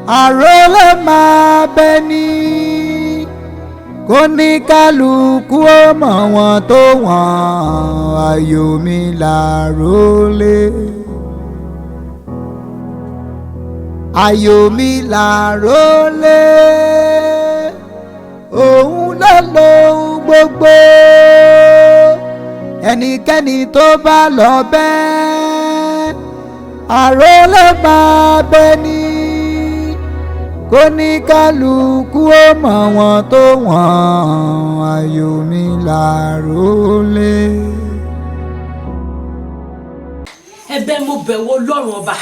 àrólé máa bẹ ní kó ní kálukú ó mọ̀ wọ́n tó wọ́n ayò mi làrólé. ayò mi làrólé òun ló lóhun gbogbo ẹnikẹ́ni tó bá lọ bẹ́ẹ̀ àrólé máa bẹ ní kó ní kálukú ó mọ̀ wọ́n tó wọ́n ayò mi làrólé. ẹ̀bẹ̀ mo bẹ̀wò Ọlọ́run ọba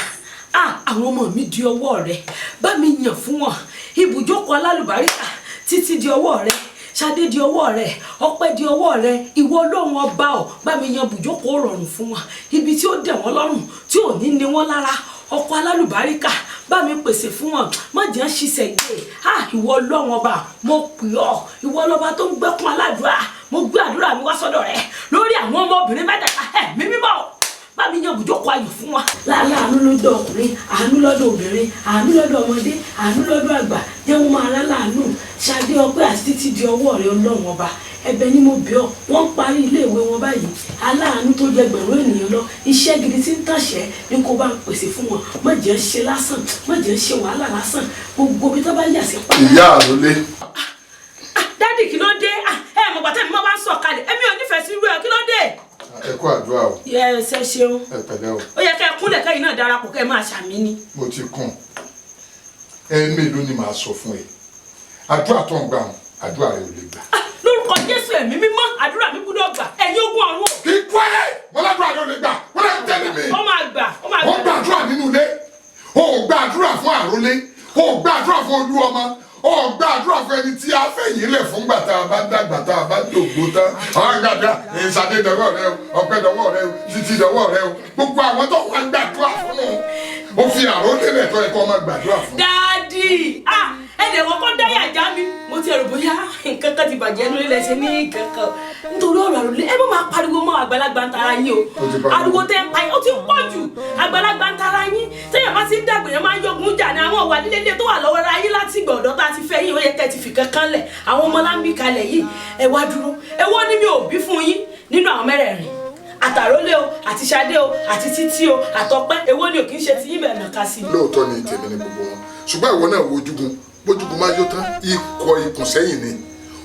àwọn ọmọ mi di ọwọ́ rẹ bá mi yàn fún wọn ibùjókòó alálùbáríkà títí di ọwọ́ rẹ Ṣadé di ọwọ́ rẹ Ọpẹ́ di ọwọ́ rẹ ìwọ Ọlọ́run ọba ọ bá mi yan ibùjókòó rọrùn fún wọn ibi tí ó dẹ̀ wọ́n lọ́rùn tí ò ní ní wọ́n lára ọkọ alálùbáríkà bá mi pèsè fún wọn má jẹ́ ṣiṣẹ́ gbé ìwọ Ọlọ́run ọba mo pè ọ́ ìwọ lọ́ba tó ń gbẹ́kún aládùúrà mo gbé àdúrà mi wá sọ́dọ̀ rẹ lórí àwọn ọmọbìnrin mẹ́tẹ̀ẹ̀ta mi mímọ́ bá mi yan ibùjókòó ayọ̀ fún wa. láàánú lọ́dọ̀ ọkùnrin àánú lọ́dọ̀ obìnrin àánú lọ́dọ̀ ọmọdé àánú lọ́dọ̀ àgbà jẹ́ wọn máa láàánú Ṣadé Ọpẹ́ àti títí di ọwọ́ rẹ Ọlọ́run ọba ẹ̀bẹ̀ ni mo bẹ̀ ọ́ wọ́n ń parí iléèwé wọn báyìí aláàánú tó jẹ gbẹ̀rún ènìyàn lọ iṣẹ́ gidi tí ń tàṣẹ́ ní kó bá ń pèsè fún wọn má jẹ́ ṣe lásán má jẹ́ ṣe wàhálà lásán gbogbo bí tó bá yà sí pátá. ìyá àrólé. dádì kí ló dé mọ̀gbà tẹ́mi mọ́ bá ń sọ̀ kalẹ̀ èmi ò nífẹ̀ẹ́ sí irú ẹ̀ kí ló dé. ẹ kú àdúrà o. yẹ ṣe ṣeun. ẹ pẹ̀lẹ́ o. ó yẹ kẹ́ ẹ kúnlẹ̀ kẹ́yìn náà darapọ̀ kẹ́ ẹ máa ṣàmì ni. mo ti kún mélòó ni màá sọ fún ẹ àdúrà tó ń gbà wọn àdúrà rẹ ò lè gbà. lórúkọ Jésù ẹ̀mí mímọ́ àdúrà mi gbọ́dọ̀ gbà ẹ̀yin ogun ọ̀run. ikú ẹ wọn ládùúrà rẹ ò lè gbà wọn lè tẹ̀lé mi. ó máa gbà ó máa gbà. ó gbàdúrà nínú ilé ó gbàdúrà fún àrólé ó gbàdúrà fún olú ọmọ ó gbàdúrà fún ẹni tí a fẹ̀yìn lẹ̀ fún gbàtà bá dàgbà tá a bá dògbò tán. àwọn gbàdúrà Ṣadé dọwọ́ rẹ o Ọpẹ́ dọwọ́ rẹ o Títí dọwọ́ rẹ o gbogbo àwọn tó wà gbàdúrà fún un ó fi àrólé lẹ̀ tó ẹ̀kọ́ máa gbàdúrà fún. dáàdì ẹ̀dẹ̀ wọn kọ́ dáyà já mi mo ti rò bóyá nǹkan kan ti bàjẹ́ lórí lẹ́sẹ̀ ní nǹkan kan nítorí ọ̀rọ̀ àròlé ẹ má máa pariwo mọ́ àgbàlagbà ń tara yín o ariwo tẹ́ ń pa yín ó ti pọ̀ jù àgbàlagbà ń tara yín tẹ́yàn bá ti ń dàgbà yẹn máa ń yọgun jà ní àwọn ọ̀wà líle tó wà lọ́wọ́ ra yín láti ìgbà ọ̀dọ́ tá a ti fẹ́ yín ó yẹ kẹ́ ti fi kankan lẹ̀ àwọn ọmọ láńbí kalẹ̀ yìí ẹ wá dúró ẹ wọ́n ní mi ò bí fún yín nínú àwọn mẹ́rẹ̀ẹ̀rin àtàrólé o àti Ṣadé o àti Títí o àtọpẹ́ èwo ni ò kì í ṣe ti yín bẹ̀rẹ̀ nàka sí. lóòótọ́ ni tèmi ni gbogbo wọn ṣùgbọ́n ìwọ náà wo ojúgun bójúgun máa yó tán ikọ̀ ikùn sẹ́yìn ni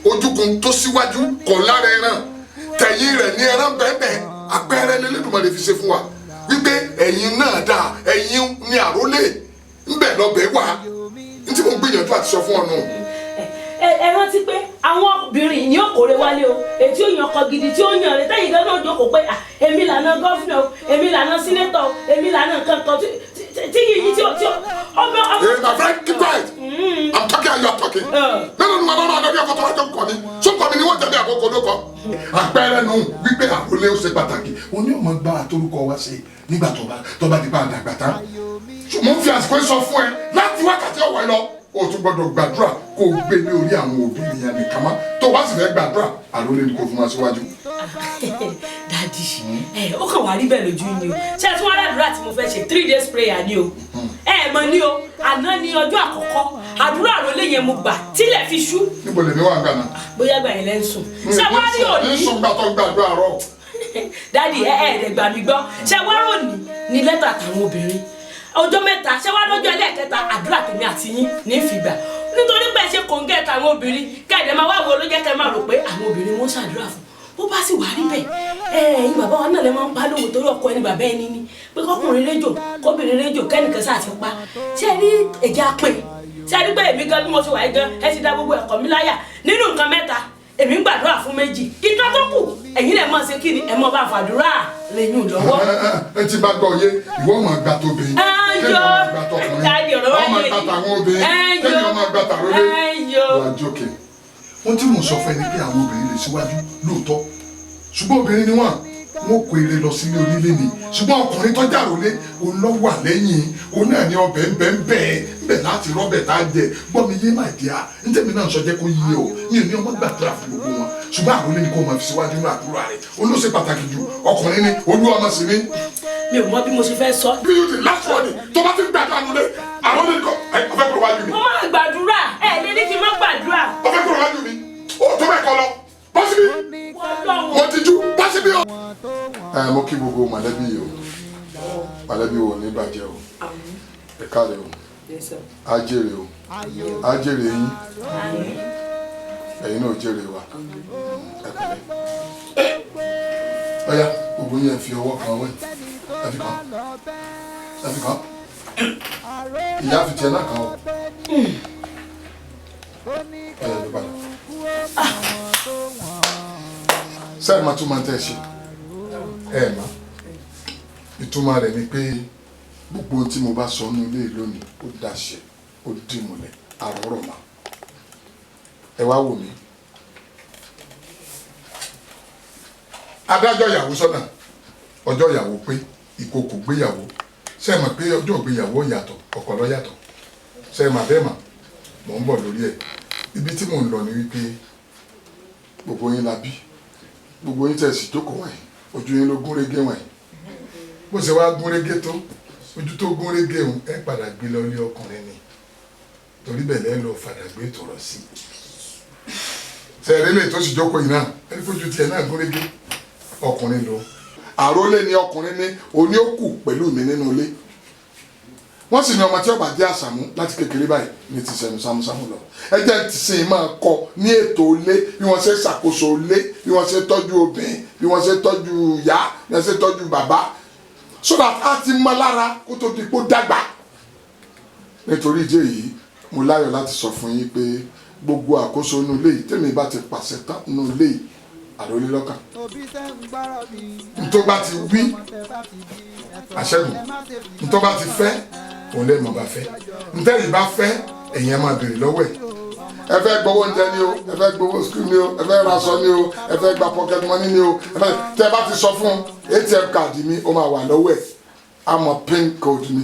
ojúgun tó síwájú kọ̀ lára ẹran tẹ̀yìn rẹ̀ ní ẹran bẹ́ẹ̀ àpẹẹrẹ lélẹ́dùnmọ́ lè fi ṣe fún wa wípé ẹ̀yin náà dà ẹ̀yin ní àrólé ńbẹ̀ lọ́bẹ̀ wá ní tí mo gbìyànjú àti sọ fún ọ nù. ẹ rántí pé àwọn obìnrin ní òkòrè wálé o ètí òyìn ọkọ gidi tí ó yàn rẹ tẹ̀yìn gan náà jókòó pé èmi lànà gọ́fìnà o èmi lànà sínétọ̀ o èmi lànà kankan tí yìí tí ó ọmọ. my friend keep quiet I'm talking and you are talking. nínú ní màdánù àdàbí ọkọ tó wá jọ kọ ni sọkọ mi ni wọ́n jẹ̀bi àkókò ló kọ. àpẹẹrẹ nù wípé àrólé ó ṣe pàtàkì òní ọmọ gbá àtòrúkọ wá sí nígbà tó bá di bá àdàgbà tán. mo ń fi àsìkò sọ fún ẹ láti wákàtí ọ̀wọ́ ẹ lọ o tún gbọ́dọ̀ gbàdúrà kó o gbé ní orí àwọn obìnrin yẹn nìkan má tó wá sì fẹ́ gbàdúrà àrólé ni kò fún wa síwájú. dadi ó kàn wá rí bẹ́ẹ̀ lójú yín o ṣé ẹ tún wá ládùúrà tí mo fẹ́ ṣe 3 days prayer ni o mọ̀ ní o àná ni ọjọ́ àkọ́kọ́ àdúrà àrólé yẹn mo gbà tílẹ̀ fi ṣú. níbo lè ní wàá gbà náà. bóyá gbà yẹn lẹ́ ń sùn. ṣé wàá rí òní. ní sùn gbàtọ́ gbàdúrà rọ. dadi ẹ̀ gbà mí gbọ́ ṣé wàá rò ní lẹ́tà àtàwọn obìnrin ọjọ́ mẹ́ta ṣé wàá lọ́jọ́ ẹlẹ́ẹ̀kẹta àdúrà tèmi àti yín ní ìfìgbà nítorí pé ẹ ṣe kòńgẹ́ táwọn obìnrin kẹ́ẹ̀dẹ̀ máa wá wo ló jẹ́ kẹ́ máa rò pé àwọn obìnrin wọn ṣàdúrà fún bó bá sì wà rí bẹ́ẹ̀ ẹ̀yin bàbá wa náà lè máa ń pa lówó torí ọkọ ẹni bàbá ẹni ní pé kọkùnrin rédíò kóbìnrin rédíò kẹ́nìkan sáà ti pa ṣé ẹ rí ẹ̀jẹ̀ apẹ̀ ṣé ẹ rí pé èmi gan bí mo ṣe wà yìí gan ẹ ti dá gbogbo ẹ̀kọ́ mi láyà nínú nǹkan mẹ́ta èmi ń gbàdúrà fún 2 ìkan tó kù ẹ̀yin lè máa ṣe kí ni ẹ máa bá fàdúrà lẹ́yìn lọ́wọ́. ẹ ti bá gbọ́ yé ìwọ máa gbà tóbi kéèyàn máa gbà tọkùnrin ọmọ gbà tàwọn obìnrin kéèyàn máa gbà tàrólé wà jókè. wọ́n tí mò ń sọ fún ẹni pé àwọn obìnrin lè síwájú lóòótọ́ ṣùgbọ́n obìnrin ni wọ́n kó eré lọ sílé onílé ni ṣùgbọ́n ọkùnrin tó jàrólé òun lọ wà lẹ́yìn òun náà ní ọbẹ̀ ń bẹ̀ láti rọ́bẹ̀ tá a jẹ gbọ́ mi yé má di a ntẹ̀mí náà sọ jẹ́ kó yíyẹ o mi ò ní ọmọ gbàdúrà fún gbogbo wọn ṣùgbọ́n àrólé ni kò máa fi síwájú ní àdúrà rẹ̀ olóṣè pàtàkì jù ọkùnrin ni olú ọmọ sí ni. mi ò mọ bí mo ṣe fẹ́ sọ. bí yóò di last word tó bá ti gbàdúrà nílé àwọn ní kọ́ ọ̀fẹ́ kúrò wájú mi. mo máa gbàdúrà ẹ lè ní kí n má gbàdúrà. ọ̀fẹ́ kúrò wájú mi ó tó bẹ́ẹ̀ kọ́ lọ bọ́ síbí. mo ti jú bọ́ síbí o. mo kí gbogbo mọ̀lẹ́bí yìí o mọ̀lẹ́bí wo ní bàjẹ́ o ẹ káre o á jèrè o á jèrè yín ẹ̀yin náà jèrè wa ẹ pẹ̀lẹ́. ọ̀ya gbogbo yẹn fi ọwọ́ kan wẹ̀ ẹ fi kan ìyá fi tiẹ̀ náà kan o ọ̀ya ló padà. sẹ́ẹ̀ máa tún máa tẹ̀ ṣe ẹ̀ máa ìtumọ̀ rẹ̀ ni pé gbogbo ohun tí mo bá sọ nínú ilé lónìí ó dáṣẹ ó dìmúlẹ̀ àrọ́rọ̀ mà ẹ wá wò mí. adájọ́ ìyàwó sọ́nà ọjọ́ ìyàwó pé ìkòkò gbéyàwó ṣe mọ̀ pé ọjọ́ ìgbéyàwó yàtọ̀ ọkọ ló yàtọ̀ ṣe mà bẹ́ẹ̀ mà mò ń bọ̀ lórí ẹ̀ ibi tí mò ń lọ ni wípé gbogbo yín la bí gbogbo yín tẹ̀sí jókòó wọ̀nyí ojú yín ló gún régé wọ̀nyí bó ṣe wá gún régé tó ojú tó gún régé òun ẹ padà gbé lọ lé ọkùnrin ni torí bẹ́ẹ̀ lẹ́ lọ fàdà gbé tọ̀rọ̀ sí sẹ́ẹ̀rẹ́ lè tó sì jókòó yìí náà ẹni fojú tiẹ̀ náà gún régé ọkùnrin lọ àrólé ni ọkùnrin ní oní òkú pẹ̀lú mi nínú ilé wọ́n sì ní ọmọ tí ọba jẹ́ àṣàmú láti kékeré báyìí ní ti sẹ́nu sámúsámú lọ ẹ jẹ́ ti sìn máa kọ́ ní ètò ilé bí wọ́n ṣe ṣàkóso ilé bí wọ́n ṣe tọ́jú obìnrin bí wọ́n ṣe tọ́jú ìyá bí wọ́n ṣe tọ́jú bàbá so that a ti mọ lára kó tó di kó dàgbà nítorí ìdí èyí mo láyọ̀ láti sọ fún yín pé gbogbo àkóso inú ilé yìí tèmi bá ti pàṣẹ tán inú ilé yìí àròlé lọ́kàn ntọ́ bá ti wí àṣẹ́gun ntọ́ bá ti fẹ́ òun lè mọ̀ bá fẹ́ ntẹ́yìn bá fẹ́ ẹ̀yin ẹ máa béèrè lọ́wọ́ ẹ̀ ẹ fẹ́ gbowó oúnjẹ ni o ẹ fẹ́ gbowó skul ni o ẹ fẹ́ raṣọ ni o ẹ fẹ́ gba pocket money ni o ẹ fẹ́ tẹ́ ẹ bá ti sọ fún ATM card mi ó máa wà lọ́wọ́ ẹ̀ àmọ́ pin code mi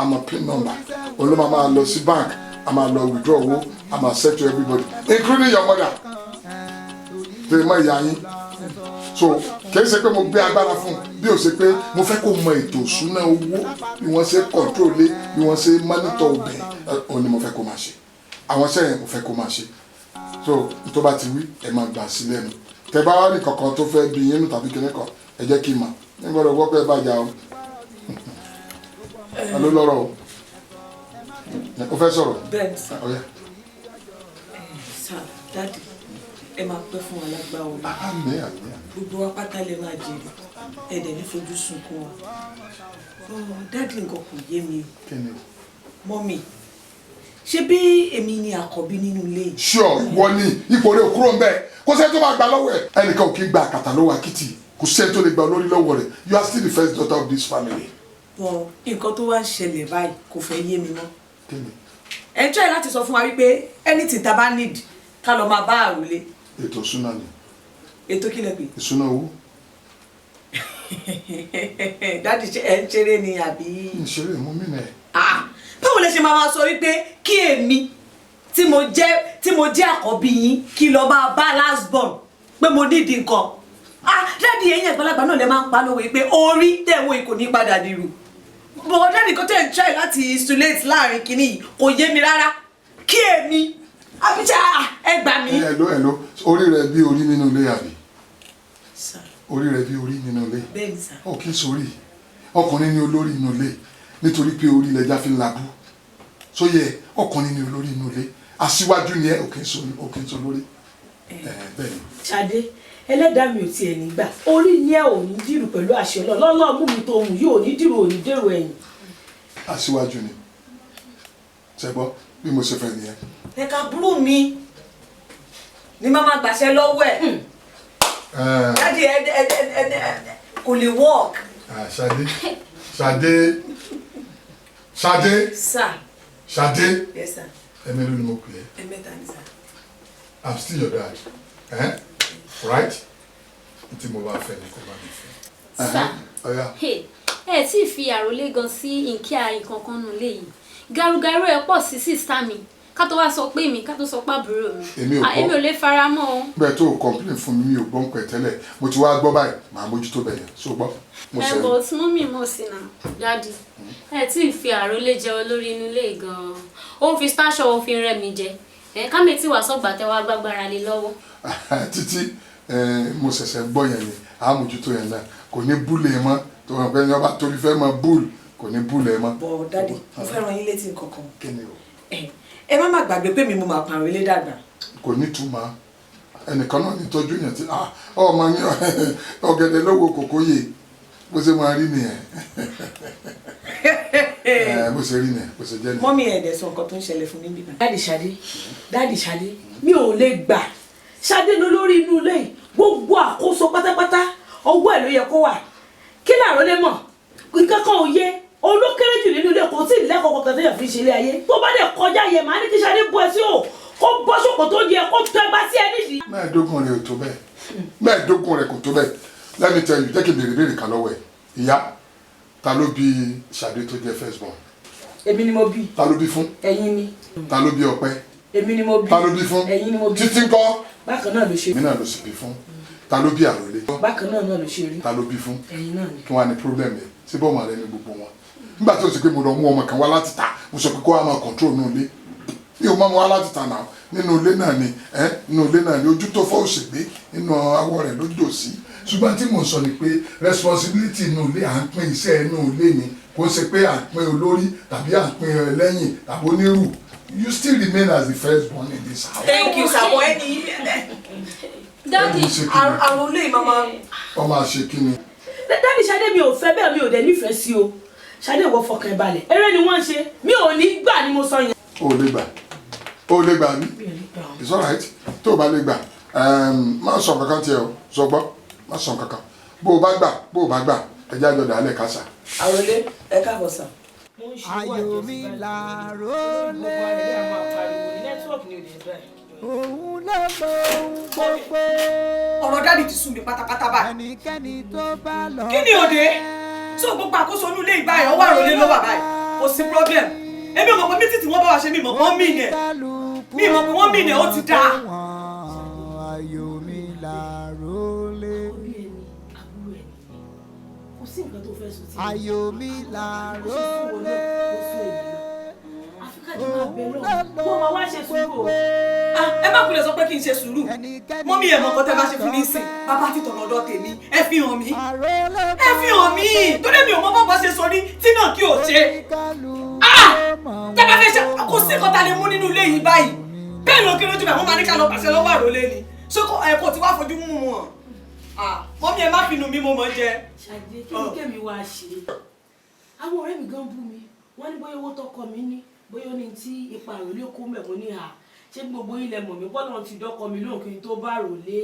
àmọ́ pin number òun ló máa lọ sí bank a máa lọ withdraw owó a máa set to everybody including your mother tẹ mọ ìyá yín so kì í ṣe pé mo gbé agbára fún bí ó ṣe pé mo fẹ́ kó mọ ètò ìṣúná owó bí wọ́n ṣe control lé bí wọ́n ṣe monitor obìnrin òun ni mo fẹ́ kó máa ṣe àwọn iṣẹ́ yẹn mo fẹ́ kó máa ṣe so tó bá ti wí ẹ máa gbà sí lẹ́nu tẹ bá wá ní kankan tó fẹ́ bí yín nù tàbí kíní kan ẹ jẹ́ kí n mọ̀ ní gbọ́dọ̀ gbọ́ pé ẹ bá jà o alo lọ́rọ̀ o fẹ́ sọ̀rọ̀ bẹ́ẹ̀ sà ọ̀yá. sà dáàdì ẹ máa pẹ́ fún alágbá o àmín àmín gbogbo wa pátá lè máa jèrè ẹ̀dẹ̀ ní fojú sunkún wa dáàdì nǹkan kò yé mi mọ́mì ṣé bí èmi ni àkọ́bí nínú ilé yìí. sure wọ́n ní ipò rẹ̀ kúrò ń bẹ́ẹ̀ kó sẹ́ni tó bá gba lọ́wọ́ ẹ̀ ẹnìkan ò kí gba àkàtà lọ́wọ́ akitì kò sẹ́ni tó lè gba olórí lọ́wọ́ rẹ̀ you are still the first daughter of this family. bọ nǹkan tó wá ń ṣẹlẹ̀ báyìí kò fẹ́ yé mi mọ́ ẹ ń try láti sọ fún wa wípé anything tá a bá need ká lọ máa bá àròlé. ètò ìṣúná ni. ètò kí lẹ pè. ìṣúná owó. dáàdì ẹ ń ṣeré ni àbí. ń ṣeré mú mí nà ẹ. báwo lẹ ṣe máa sọ wípé kí èmi tí mo jẹ́ àkọ́bí yín kí lọ máa bá last born pé mo nídìí nǹkan dáàdì ẹ̀yin àgbàlagbà náà lè máa ń pa lówe pé orí tẹ̀wọ́ kò ní padà dìrù bọ̀ dáàdì kan tẹ̀ ń try láti insulate láàrin kìíní yìí kò yé mi rárá kí èmi àbíjà ẹ gbà mí. ẹ̀ló orí rẹ bí orí nínú ilé àbí orí rẹ bí orí nínú ilé bẹ́ẹ̀ni sà. ó kì í sórí ọkùnrin ní olórí nínú ilé nítorí pé orí lẹja fi ń labú sóyè ọkùnrin ní olórí nínú ilé aṣíwájú ni ẹ òkè ń so lórí bẹ́ẹ̀ ni. Ṣadé ẹlẹ́dàá mi ò tiẹ̀ nígbà orí ni ẹ ò ní dìrù pẹ̀lú àṣẹ lọ́lọ́ mú mi tó hùn yóò ní dìrù ò ní dèrò ẹ̀yìn. aṣíwájú ni ṣẹgbọ́ bí mo ṣe fẹ́ nìyẹn. ẹ̀ka burú mi ni màmá gbàṣẹ lọ́wọ́ ẹ̀ dáàdi kò lè work. Ṣadé sir. Ṣadé yes sir. ẹ̀mí ló ni mo pè é. ẹ̀mẹ́ta ni sir. I'm still your dad right tí mo bá fẹ́ ni kò bá mi fẹ́. sir ẹ tí fi àròlé gan sí nkíà nǹkan kan nù léyìí garugaru ẹ pọ̀ sí sísá mi ká tó wá sọ pé mi ká tó sọ pé àbúrò mi. Èmi ò lè fara mọ́ o. Bẹ́ẹ̀ tó complain fún mi ò gbọ́ nǹkan tẹ́lẹ̀ mo ti wá gbọ́ báyìí màá mójútó bẹ̀ yẹn so gbọ́. Bọ̀ tí mú mi mọ̀ sí náà dáàdì tí ì fi àrólé jẹ olórí inú ilé gan-an ó ń fi stáṣọ òun fi rẹ́ mi jẹ kámi tí wàá sọ̀gbà tẹ́ wá gbàgbára lé lọ́wọ́. Títí mo ṣẹ̀ṣẹ̀ gbọ́ yẹn ni àmójútó yẹn náà kò ní búlẹ̀ ẹ mọ́ tó wọn pẹ́ ní ọba torí fẹ́ mọ búùlù kò ní búùlù ẹ mọ́. bọ̀ dáàdì mo fẹ́ rán yín létí nǹkan kan. Kí ni o? Ẹ má gbàgbé pé mi mo máa pàrọ̀ ilé dàgbà. Kò ní túmọ̀ ẹnìkan náà ní tọ́jú yẹn tí ọmọ yín ọ̀gẹ̀dẹ̀ lówó kòkó yè bó ṣe máa rí nìyẹn bó ṣe rí nìyẹn bó ṣe jẹ́ nìyẹn. Mọ́mí ẹ̀dẹ̀ sọ nǹkan tó ń ṣẹlẹ̀ fún mi bíbá. dáàdì Ṣadé mi ò lè gbà Ṣadé ló lórí inú ilé gbogbo àkóso pátápátá ọwọ́ ẹ̀ ló yẹ kó wà kí làárọ̀ lè mọ̀ nǹkan kan ò yẹ olókèrè jù nínú ilé kò tí ì lẹ́kọ̀ọ́ kankan tó yẹ fi ṣe ilé ayé tó bá dẹ̀ kọjá yẹ màá ní kí Ṣadé bọ́ ẹ sí o kó bọ́ ṣòkò tó yẹ kó tẹ́ bá sí ẹ nídìí. mẹ́ẹ̀ẹ́dógún rẹ̀ ò tó bẹ́ẹ̀ mẹ́ẹ̀ẹ́dógún rẹ̀ kò tó bẹ́ẹ̀ let me tell you jẹ́ kí n béèrè kan lọ́wọ́ ẹ̀ ìyá ta ló bí Ṣadé tó jẹ́ first born. Èmi ni mo bí. Ta ló bí fún? Ẹ̀yin ni. Ta ló bí Ọpẹ́? Èmi ni mo bí. Ta ló bí fún? Ẹ̀yin ni mo bí. Títí ńkọ́? Bákan náà ló ṣe. Èmi náà ló sì bí fún. Ta ló bí Àròlé? Bákan náà ló ṣe rí. Ta ló bí fún? Ẹ̀yin náà ni. Kí wọ́n á ní problem yẹn sí bọ́ọ̀mù rẹ ní gbogbo wọn. Nígbà tí o sì pé mo lọ mú ọmọ kan wá láti ta mo sọ pé kó wá máa control nínú ilé. Mi ò mọ́ mu wá láti ta náà nínú ilé náà ni ojú tó fọ́ òṣègbè nínú awọ rẹ̀ ló dò sí. Ṣùgbọ́n tí mo sọ ni pé responsibility inú ilé à ń pín iṣẹ́ inú ilé ni kò ṣe pé à ń pín olórí tàbí à ń pín ẹlẹ́yìn tàbí onírù. You still remain as the first born in this house. Thank you, Sabo. Daddy, Àròlé mama. Ọmọ àṣẹ kí ni? Daddy Ṣadé mi ò fẹ́ bẹ́ẹ̀ mi ò dẹ̀ nífẹ̀ẹ́ sí o. Ṣadé ìwọ fọkàn balẹ̀. Eré ni wọ́n ṣe. Mi ò ní gbà ni mo sọ yẹn. O lè gbà ní. It's all right. Tó o bá lè gbà má sọ kankan tiẹ̀ o sọ gbọ́ má sọ kankan. Bó o bá gbà ẹjẹ́ àjọ dàálẹ̀ kásá. Àròlé ẹ káàbọ̀ sà. Ayọ̀ mi làrólé. Òun ló mọ ohun gbogbo. Ọ̀rọ̀ dáàdì ti sún mi pátápátá báyìí. Ẹnikẹ́ni tó bá lọ. Kí ni òde? Tí o gbogbo àkóso inú ilé ìgbà ẹ̀ ọwọ́ Àròlé ló wà báyìí. Kò sí problem. Èmi ò mọ̀ pé mítì tí wọ́n bá wa ṣe mi mọ̀ pé wọ́n mí ni ẹ̀. Mi mọ̀ pé wọ́n mí ni ẹ̀ ó ti dáa. Ayọ̀ mi làrólé. Ayọ̀ mi làrólé. Ẹ má kulẹ̀ sọ pé kí n ṣe sùúrù. Mọ́mí ẹ̀ mọ̀ nǹkan tẹ́ bá ṣe fún mi sìn. Bàbá ti tọ̀nà ọ̀dọ̀ tèmi. Ẹ fi hàn mí. Ẹ fi hàn mí. Torí mi ò mọ bọ́ọ̀bọ̀ ṣe sọ ní tí náà kí o ṣe. Tẹ́ bá fẹ́ ṣe kò sí nǹkan tá a lè mú nínú ilé yìí báyìí. Bẹ́ẹ̀ ló kí lójú bẹ̀ wọ́n máa ní ká lọ pàṣẹ lọ́wọ́ Àròlé ni. Ṣé kò tí wá fojú mú wọn? Mọ́mí ẹ má fi nù mí mo mọ̀ jẹ. Ṣadé kí ni kẹ́mi wá ṣe? Àwọn ọ̀rẹ́ mi gan bú mi. Wọ́n ní bóyá owó tọkọ mi ní bóyá ó ní tí ipa Àròlé kó mẹ́kún ní hà. Ṣé gbogbo ilẹ̀ mọ̀ mí bọ́lá ti dọ́kọ mi lóhùn kí n tó bá Àròlé?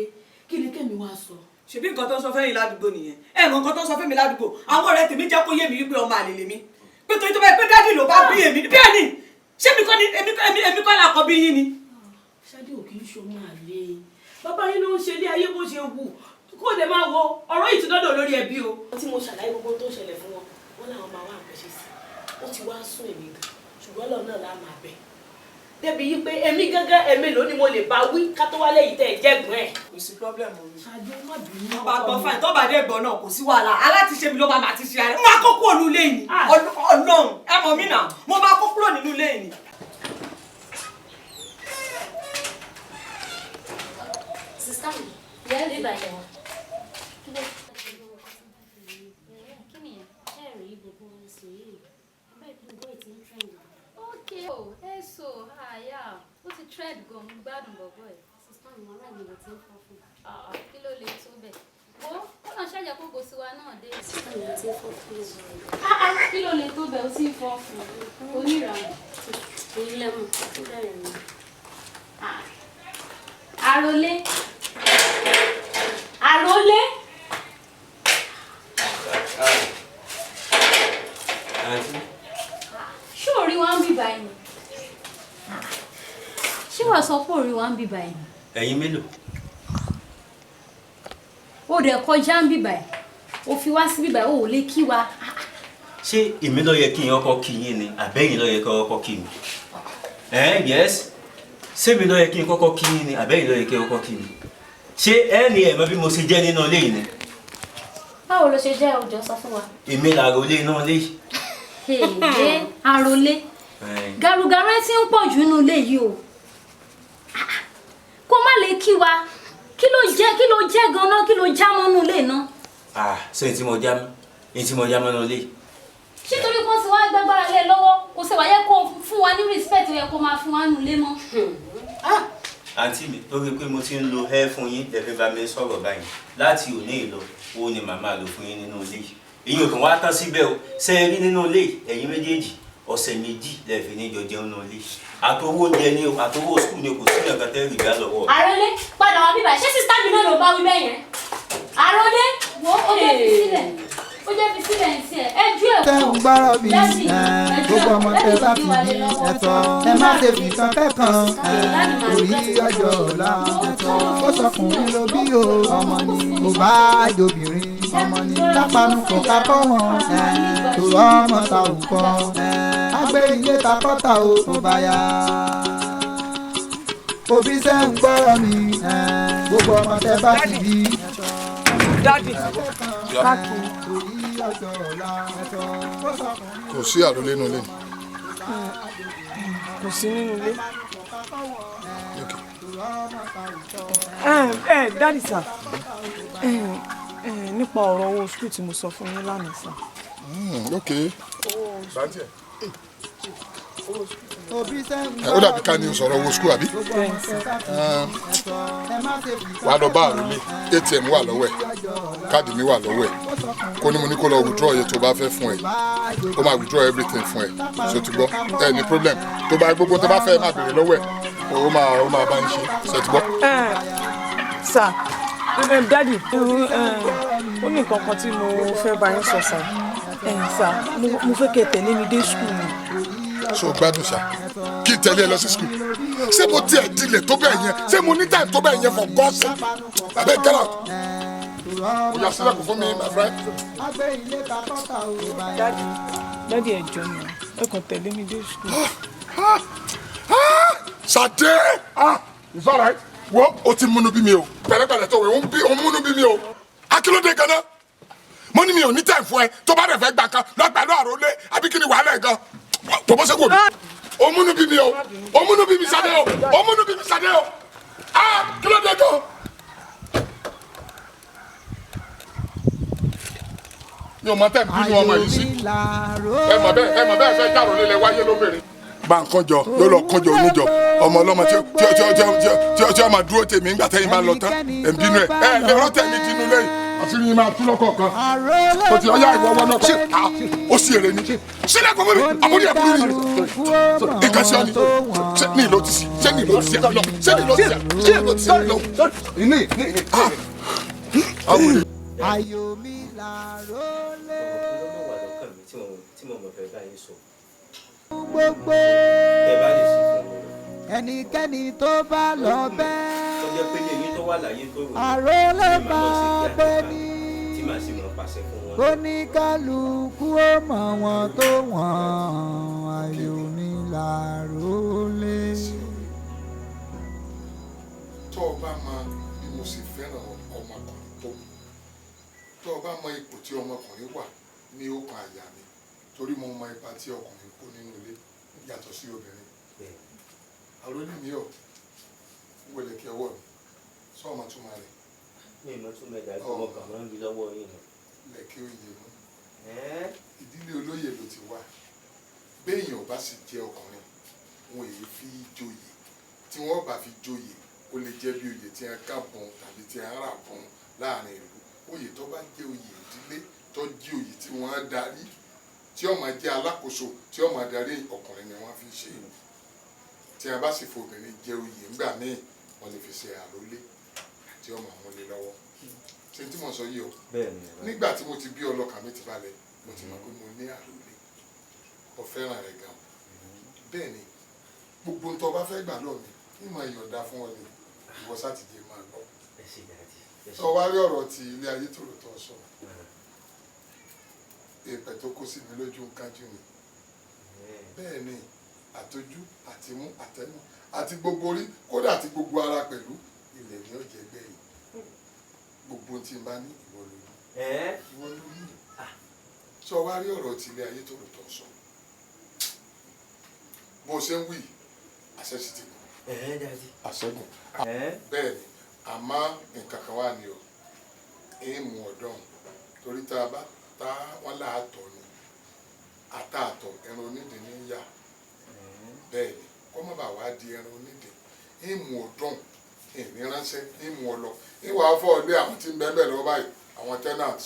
Kí ni kẹ́mi wá sọ? Ṣebí nǹkan tó ń sọ fẹ́yìn ládùúgbò nìyẹn. Ẹ mọ̀ nǹkan tó ń sọ fẹ́mi ládùúgbò. Àwọn ọ̀rẹ́ tèmi jẹ́ kó yé mi wípé ọmọ àlè lèmi. Pé torí tó bá pé dádì ló bá bí èmi. Bẹ́ẹ̀ ni. Ṣé èmi kọ́ la kọ́ bí yín ni? Ṣadé ò kì í ṣọmọ àlè. Bàbá yín ló ń ṣe ilé ayé bó ṣe wù. Kó lè máa wo ọ̀rọ̀ yìí ti dọ́dọ̀ lórí ẹbí o. Tí mo ṣàlàyé gbogbo tó ṣẹlẹ̀ fún wọn, wọ́n láwọn máa wá àpẹṣẹ sí. Ó ti wá sún èmi gan. Ṣùgbọ́n lọ́ọ̀ náà láà máa bẹ̀. Débi yí pé èmi gángan èmi ló ni mo lè bá wí ká tó wálé yìí tẹ̀ ẹ̀ jẹ́gbọ́n ẹ̀. Kò sí pọ́blẹ́mù mi. Ṣadé má bínú. Wọ́n bá gbọ́ fáìn tó bá dé gbọ́ náà kò sí wàhálà. Alátiṣe mi ló bá máa ti ṣe ààrẹ. Mo máa kó kúrò nínú ilé yìí. Ọlọ́run ẹ mọ̀ mí náà. Mo máa kó kúrò nínú ilé yìí. Sister mi, ìyá lè bàjẹ́ wọn. Okay, eso, yeah. Ó ti trend gan, mo gbádùn bọ̀bọ̀ ẹ̀. Sister mi, wọ́n láì níbi tí ń fọ́ fún. Kí ló lè tó bẹ̀? Ó kọ́nà ṣàjà kókò sí wa náà dé. Sister mi ti ń fọ́ fún mi. Kí ló lè tó bẹ̀? Ó ti ń fọ́ fún onírànà. Onílẹ̀mù, ó bẹ̀rẹ̀ mi. Àròlé. Àròlé. Ṣé orí wa ń bí báyìí? Ṣé wàá sọ pé orí wa ń bí báyìí? Ẹ̀yin mélòó? Ó dẹ̀ kọjá ń bí báyìí. Ó fi wá sí bí báyìí, ó ò lè kí wa. Ṣé èmi ló yẹ kí n ọkọ kí yín ni àbẹ́yìn ló yẹ kí ọkọ kí mi? Yes. Ṣé mi ló yẹ kí n kọ́kọ́ kí ni àbẹ́yìn ló yẹ kí n kọ́kọ́ kí ni? Ṣé ẹni ẹ̀ mọ̀ bí mo ṣe jẹ́ nínú ilé yìí ni? Báwo ló ṣe jẹ́ òjò sọ fún wa? Èmi làrólé inú ilé yìí. Àròlé. Gàrúgàrú ẹ ti ń pọ̀ jù nínú ilé yìí o. Kó má lè kí wa. Kí ló jẹ́ gan-an? Kí ló já mọ́nú ilé náà? Ṣé n tí mo já mọ́nú ilé? Ṣé torí kó ti wá gbágbára lé lọ́wọ́ kò ṣe wáyé kó fún wa ní respect yẹ kó máa fún wa nù lé mọ́? Àǹtí mi tó rí pé mo ti ń lo hair fún yín lẹ́fẹ́ bá mi sọ̀rọ̀ báyìí láti òní ìlọ ó ní màmá lò fún yín nínú ilé yìí. Èyí ò kàn wá tán síbẹ̀ o ṣe rí nínú ilé ẹ̀yin méjèèjì ọ̀sẹ̀ méjì lẹ́ẹ̀fẹ̀ níjọ jẹun nínú ilé. Àtowó oúnjẹ ni o àtowó skul ni o kò sí nǹkan tẹ́ rí gbà lọ́wọ́. Àròlé padà wá bíbá ṣé sísá mi náà ló bá wí bẹ́ẹ̀ yẹn? Àròlé wo ó jẹ́ fi sílẹ̀ ń tiẹ̀ ẹjú ẹ̀ tẹ́ ń gbọ́rọ̀ mi gbogbo ọmọ tẹ́ bá fi bí ẹ̀tọ́ ẹ má ṣe fi kan kẹ́kan orí ọjọ́ ọ̀la ẹ̀tọ́ ó sọkùnrin ló bí o ọmọ ni kò bá jòbìnrin ọmọ ni lápánu kò kákọ́ wọn tó ọmọ ta òkọ agbé ilé takọ́ta o tó bá yá òbí tẹ́ ń gbọ́rọ̀ mi gbogbo ọmọ tẹ́ bá fi bí ẹ̀tọ́. Daddy, kò sí àròlé nínú ilé ni. kò sí nínú ilé. Daddy sir, nípa ọ̀rọ̀ owó school tí mo sọ fún yín lánàá sir. Ok. Ó dàbí ká ní sọ̀rọ̀ owó school àbí? Wàá lọ bá àròlé ATM wà lọ́wọ́ ẹ̀ káàdì mi wà lọ́wọ́ ẹ̀ kó ní mo ní kó lọ withdraw iye tó bá fẹ́ fún ẹ ó máa withdraw everything fún ẹ ṣé o ti gbọ́ ẹ ní problem tó bá gbogbo tó bá fẹ́ máa béèrè lọ́wọ́ ẹ̀ ó máa bá ń ṣe ṣé o ti gbọ́. Sir, Daddy, ó ní nǹkan kan tí mo fẹ́ bá yín sọ sir. Sir, mo fẹ́ kẹ́ tẹ̀lé mi dé school ni. So gbádùn ṣá kí n tẹ̀lé ẹ lọ sí school ṣé mo tiẹ̀ dilẹ̀ tó bẹ́ẹ̀ yẹn ṣé mo ní time tó bẹ́ẹ̀ yẹn for God's sake abẹ́ get out o yà sílẹ̀ kò fún mi my friend. Daddy ẹ jọ̀ọ́ mi ẹ kàn tẹ̀lé mi dé school. Ṣadé it's all right wo o ti múnú bí mi o pẹ̀lẹ́pẹ̀lẹ́ tó wẹ̀ o múnú bí mi o akílódé gan-an mo ní mi ò ní time fún ẹ tó bá dẹ̀ fẹ́ gbà kan lọ́gbàdo àròlé àbí kí ni wàhálà ẹ̀ gan bọ̀bọ̀ sẹ́kù mi o múnú bí mi o o múnú bí mi Ṣadé o o múnú bí mi Ṣadé o kílódé gan. mi ò mọ tẹ́ bínú ọmọ yìí sí ẹ mọ̀ bẹ́ẹ̀ fẹ́ jàrò lélẹ̀ wáyé lóbìnrin. bá ń kànjọ yóò lọ kànjọ oníjọ ọmọ ọlọ́mọ tí ó máa dúró tèmi ńgbà tẹ́yìn máa lọ tán ẹ̀ ń bínú ẹ̀ lè rọ́ tẹ̀mí dínú lẹ́yìn àṣírí yín máa tú lọ́kọ̀ọ̀kan tó ti ọyá ìwọ ọwọ́ náà ṣe ó sì èrè ni sílẹ̀ kò mọ̀ mi àmúrí ẹ̀kúrú ni nǹkan sí ọ ni ṣé ní ìlú ti sí ṣé ní ìlú ti sí àlọ́ ṣé ní ìlú ti sí ṣé ní ìlú ti sí àlọ́. ayọ̀ mi làrólé. tí mo mọ̀ fẹ́ báyìí sọ. gbogbo ẹ bá lè ṣe fún mi. ẹnikẹ́ni tó bá lọ bẹ́ẹ̀. tó jẹ́ pé lèmi tó wà láyé tó rò. àrólé máa pé ní. tí màá sì mọ̀ pàṣẹ fún wọn. oníkálukú ó mọ̀ wọn tó wọ̀n ayọ̀ mi làrólé. tó o bá mọ bí mo sì fẹ́ràn ọmọkùnrin tó o bá mọ ipò tí ọmọkùnrin wà ní ọkàn àyà mi torí mo mọ ipa tí ọkùnrin kó nínú ilé yàtọ̀ sí obìnrin àròlé mi ò wọlé kí ọwọ́ mi sọ ọmọ túmọ̀ rẹ̀. mi ò mọ túmọ̀ ẹ̀dá tí mo kàn máa ń bi lọ́wọ́ yìí nù. lẹ́kí òye mú ìdílé olóyè ló ti wá béèyàn ò bá sì jẹ́ ọkùnrin wọn èyí fi joyè tí wọ́n bá fi joyè ó lè jẹ́ bí oyè tí a kà bọ̀n tàbí tí a rà bọ̀n láàrin ìlú oyè tó bá jẹ́ oyè ìdílé tó jí oyè tí wọ́n á darí tí ó máa jẹ́ alákòóso tí ó máa darí ọkùnrin ni wọ́n fi ṣe tí a bá sì fobìnrin jẹ́ oyè ńgbà míì wọ́n lè fi ṣe àrólé tí ó máa múlé lọ́wọ́ ṣe tí mo sọ yìí o nígbà tí mo ti bí ọlọ́kàn mi ti balẹ̀ mo ti mọ̀ pé mo ní àrólé mo fẹ́ràn rẹ̀ gan bẹ́ẹ̀ ni gbogbo ń tó bá fẹ́ gbà lọ́ọ̀ mi ní mo yọ̀ǹda fún ọ ni ìwọ sátidé máa gbọ́ sọ wá rí ọ̀rọ̀ ti ilé ayé tòrò tó sọ èèpẹ̀ tó kó sí mi lójú ń kájú ni bẹ́ẹ̀ ni àtọjú àtimú àtẹnu àti gbogbo orí kódà àti gbogbo ara pẹ̀lú ilẹ̀ ni ó jẹ́ gbẹ̀yìn gbogbo tí n bá ní ìwọ lórí ìwọ lórí sọ wá rí ọ̀rọ̀ tí ilé ayé tó lò tó sọ bó ṣe ń wí àṣẹ sì ti lọ àṣẹgùn bẹ́ẹ̀ ni àmọ́ nǹkan kan wà ní o èèmù ọ̀dọ́n torí tá a bá tá wọ́n láàtọ̀ ni àtàtọ̀ ẹran onídìí ní yà bẹ́ẹ̀ ni kọ́ má bàa wá di ẹran onídìí èèmù ọ̀dọ́n èmi ránṣẹ́ èèmù ọlọ ìwà afọ ọdẹ àwọn tí ń bẹ́ẹ̀ bẹ́ẹ̀ lọ́wọ́ báyìí àwọn tenants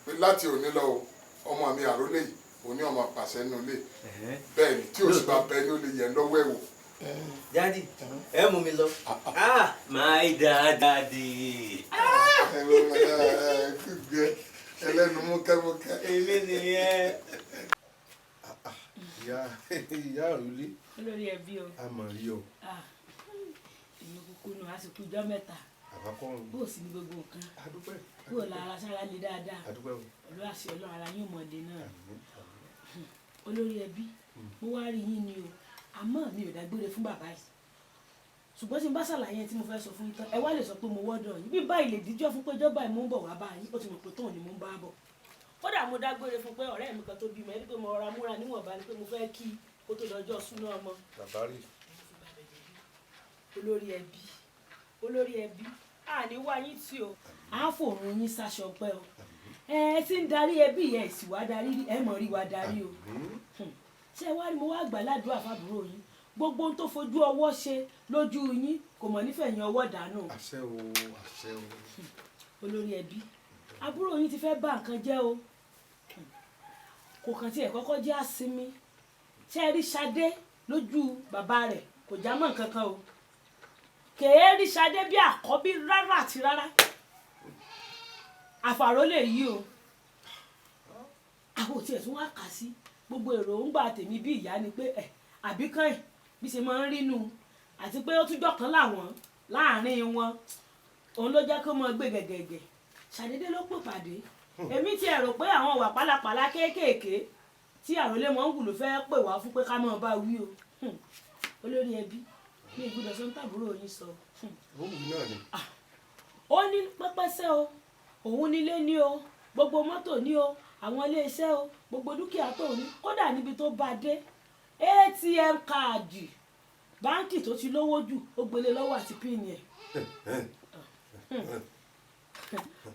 pé láti òní lọ ọmọ mi àrólé yìí òní ọmọ pàṣẹ nínú ilé bẹ́ẹ̀ ni tí o sì bá bẹ ní ó lè yẹ lọ́wọ́ ẹ̀wò. Daddy, ẹ mú mi lọ. My daddy. Ẹlẹ́nu múkẹ́múkẹ́. Èmi nìyẹn. Ìyá àròlé. Olórí ẹbí o. A mọ̀ rí o. Ìlú kúkú nù àsìkò ọjọ́ mẹ́ta. Àbákọ́rùn. Bó o sì ní gbogbo nǹkan. Adúpẹ́. Bó o lára sára lé dáadáa. Adúpẹ́ o. Olú àṣẹ Ọlọ́run ara yín mọ̀ọ́dé náà. Olórí ẹbí, mo wá rí yín ni o. Àmọ́ mi ò dágbére fún bàbá yìí. Ṣùgbọ́n tí n bá ṣàlàyé tí mo fẹ́ sọ fún yín tán, ẹ wá lè sọ pé mo wọ́dọ̀ yín. Bí báyìí lè díjọ́ fún pé ìjọba yìí mo ń bọ̀ wá báyìí, ó ti mọ̀ pé tóun ni mo ń bá bọ̀. Kódà mo dágbére fún pé ọ̀rẹ́ mi kan tó bímọ ẹni pé mo rọra múra níwọ̀nba ni pé mo fẹ́ kí kó tó lọ́jọ́ súná ọmọ. Bàbá rí. Olórí ẹbí, àní wá yín tí o. À ń fòrùn yín sáṣọ pẹ́ o. Ẹ ti ń darí ẹbí yẹn ìsìwá darí ẹ mọ̀ rí wa darí o. Ṣé wá rí mo wá gbà ládùúrà fábùrò yín gbogbo ohun tó fojú ọwọ́ ṣe lójú yín kò mọ̀ nífẹ̀ẹ́ yín ọwọ́ dànù. Àṣẹ o, àṣẹ o. Olórí ẹbí àbúrò yín ti fẹ́ bà nǹkan jẹ́ o kò kàn tiẹ̀ kọ́kọ́ jẹ́ àsinmi ṣé ẹ rí Ṣadé lójú bàbá rẹ̀ kò já mọ́ nǹkan kan o kèé rí Ṣadé bí àkọ́bí rárá àti rárá àfàró lè yí o àwọn ò tiẹ̀ tún wá kà sí gbogbo èròǹgbà tèmi bí ìyá ni pé àbíkán ẹ̀ bí ṣe máa ń rínú àti pé ó tún jọ̀kan láwọn láàrin wọn òun ló jẹ́ kó mọ gbé gẹ̀gẹ̀gẹ̀ ṣàdédé ló pè pàdé èmi ti rò pé àwọn wà pálapàla kéékèèké tí àròlé mọ́ ń wù ló fẹ́ pè wá fún pé ká mọ́ bá wí o olórí ẹbí ní ìgbúdọ̀ sọ ń tàbúrò yín sọ. Ó wù náà ni. Ó ní pẹ́pẹ́sẹ́ o òun nílé ní o gbogbo mọ́tò ní o àwọn iléeṣẹ́ o gbogbo dúkìá tó ní kódà níbi tó bá dé ATM káàdì báńkì tó ti lówó jù ó gbélé lọ́wọ́ àti píìnì ẹ̀.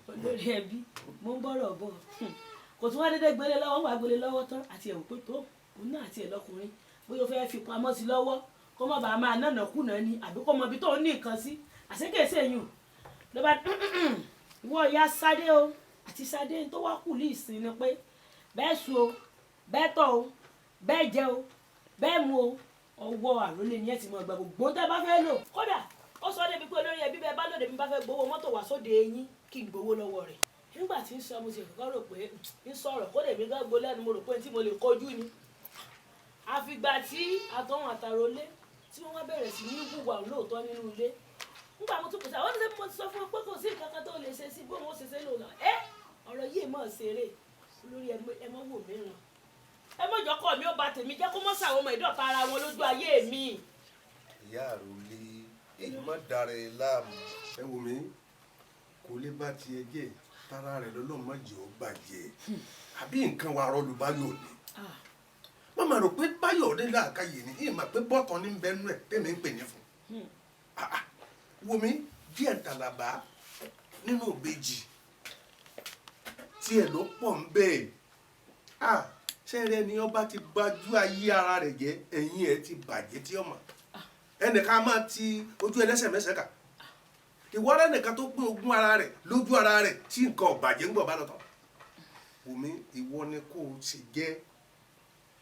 Olórí ẹbí mo ń bọ̀rọ̀ bọ̀ kò tún wá dédé gbélé lọ́wọ́ wà gbélé lọ́wọ́ tán àti ẹ̀wò pé tó òun náà àti ẹ̀ lọ́kùnrin bóyá ó fẹ́ fi pamọ́ sí lọ́wọ́ kó má bàa máa nànà kùnà ni àbí kó mọ ibi tó ní nǹkan sí àṣekèsè yùn ló bá ìwọ ìyá Ṣadé o àti Ṣadé tó wá kù ní ìsìn ni pé bẹ́ẹ̀ sùn o bẹ́ẹ̀ tọ̀ o bẹ́ẹ̀ jẹ o bẹ́ẹ̀ mu o ọwọ́ àrólé ni ẹ ti mọ ìgbà gbogbo tẹ́ bá fẹ́ lò kódà ó sọ débi pé olórí ẹbí bẹ́ẹ̀ bá lòdì mi bá fẹ́ gbowó mọ́tò wá sóde eyín kí n gbowó lọ́wọ́ rẹ̀ nígbà tí ń sọ mo sì kọ́kọ́ rò pé ń sọ̀rọ̀ kó lèmi gán gbó lẹ́nu mo rò pé tí mo lè kojú ni àfìgbà tí àtọ̀hún àtàrólé tí wọ́n wá bẹ̀rẹ̀ sí ní hùwà lóòótọ́ nínú ilé nígbà mo tún kò sá wọ́n ti sẹ́ mo ti sọ fún ọ pé kò sí nǹkan kan tó lè ṣe sí bó mo ṣe ṣe lò lọ ọ̀rọ̀ yìí mọ̀ ṣeré olórí ẹ mọ̀ wò mí ràn ẹ mọ̀ jọ́kọ̀ mi ó ba tèmi jẹ́ kó mọ̀ sàwọn ọmọ ìdọ̀ta ara wọn lójú ayé mi. Ìyá àròlé èyí má dára ẹ láàmú. Ẹ wò mí kò lè bá tiẹ̀ jẹ́ tara rẹ̀ lọ́lọ́mọ jẹ́ ó bàjẹ́ àbí nǹkan wa rọ́ọ̀lù báyọ̀ ni. Màmá rò pé báyọ̀ ní làákàyè ni ìmọ̀ pé bọ́tọ̀ ní bẹ́ẹ̀ nú ẹ̀ tẹ́mi ń pè ní fún. Wò mí díẹ̀ tàlàbà nínú ìbejì tiẹ̀ ló pọ̀ ń bẹ́ẹ̀. Ṣẹ́rẹ́ ni ọba ti gbajú ayé ara rẹ̀ jẹ́ ẹ̀yìn ẹ̀ ti bàjẹ́ tí ọmọ ẹnìkan máa ti ojú ẹlẹ́sẹ̀ mẹ́sẹ̀ kà ìwọ́rẹ́ nìkan tó pín ogún ara rẹ̀ lójú ara rẹ̀ tí nǹkan ọ̀bàjẹ́ ń gbọ̀ bá lọ́tọ̀. Wùmí ìwọ ni kò sì jẹ́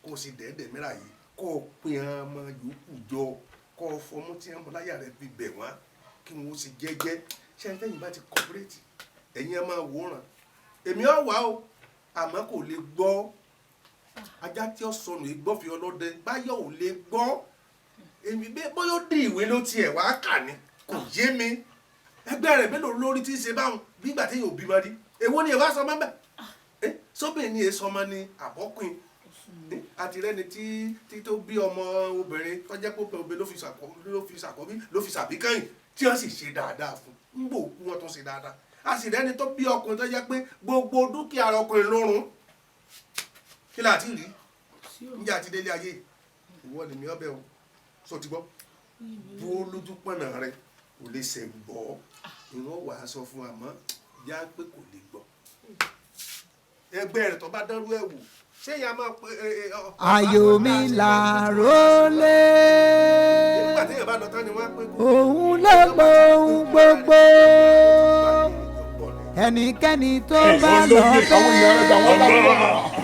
kò sì dẹ́ẹ̀dẹ̀ mìíràn yìí kò pín ọmọ yòókù jọ kò fọmú tí ọmọ láyà rẹ̀ fi bẹ̀ wọ́n kí wọ́n sì jẹ́jẹ́ ṣé ẹni tẹ́yìn bá ti kọ́pẹ́rẹ́tì ẹ̀yin ẹ máa wòran èmi ọ̀ wá o àmọ́ kò lè gbọ́ ajá tí ó sọnù ìgbọ́fi ọlọ́dẹ báyọ̀ ò lè gbọ́ èmi bẹ́ẹ̀ bóyá ó dín ìwé ló tiẹ̀ wá kà ní kò yé mi ẹgbẹ́ rẹ̀ mélòó lórí tí ń ṣe báwọn nígbà tí yóò bímọ rí èwo ni ìwà sọmọ bẹ́ẹ̀ sóbìn ni èso ọmọ ni àbọ́kùn àti rẹ́ni tí tó bí ọmọ obìnrin tó jẹ́ pé obìnrin ló fi ṣàkọ́bí ló fi ṣàbíkẹ́yìn tí wọ́n sì ṣe dáadáa fún un nígbà òkú wọn tó ṣe dáadáa a sì rẹ́ni tó bí ọkùnrin tó jẹ́ pé gbogbo dúkìá ọkùnrin lórun kí láti rí níjà àti délé ayé ìwọ lèmi ọbẹ̀ o sọ ti gbọ́ dúró lójú pọ̀nà rẹ kò lè ṣẹ̀rù bọ́ ìwọ́n wà á sọ fún wa mọ́ yá pé kò lè gbọ́ ẹgbẹ́ rẹ̀ tó bá dánrú ẹ̀ wò ṣé ìyá máa pé ayọ̀ mi làrólé nígbà tí èèyàn bá lọ tán ni wọ́n á pé òun ló gbọ́ ohun gbogbo ẹnikẹ́ni tó bá lọ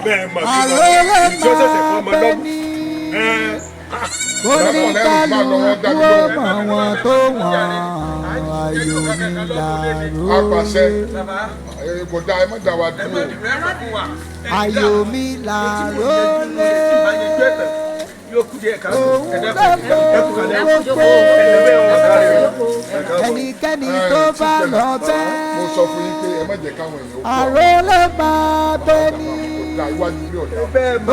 bẹ́ẹ̀ àrólé máa bẹ́ ní oníkálukú mọ̀ wọ́n tó wọ́n ayọ̀ mi làrólé. Kò dá ẹ má dá wa dúró. Ayọ̀ mi làrólé. Òun lọ́gbọ̀n gbogbo. Ẹnikẹ́ni tó bá lọ bẹ́ẹ̀. Mo sọ fún yín pé ẹ má jẹ́ káwọn èèyàn kọ́. Àrólé máa bẹ́ ní.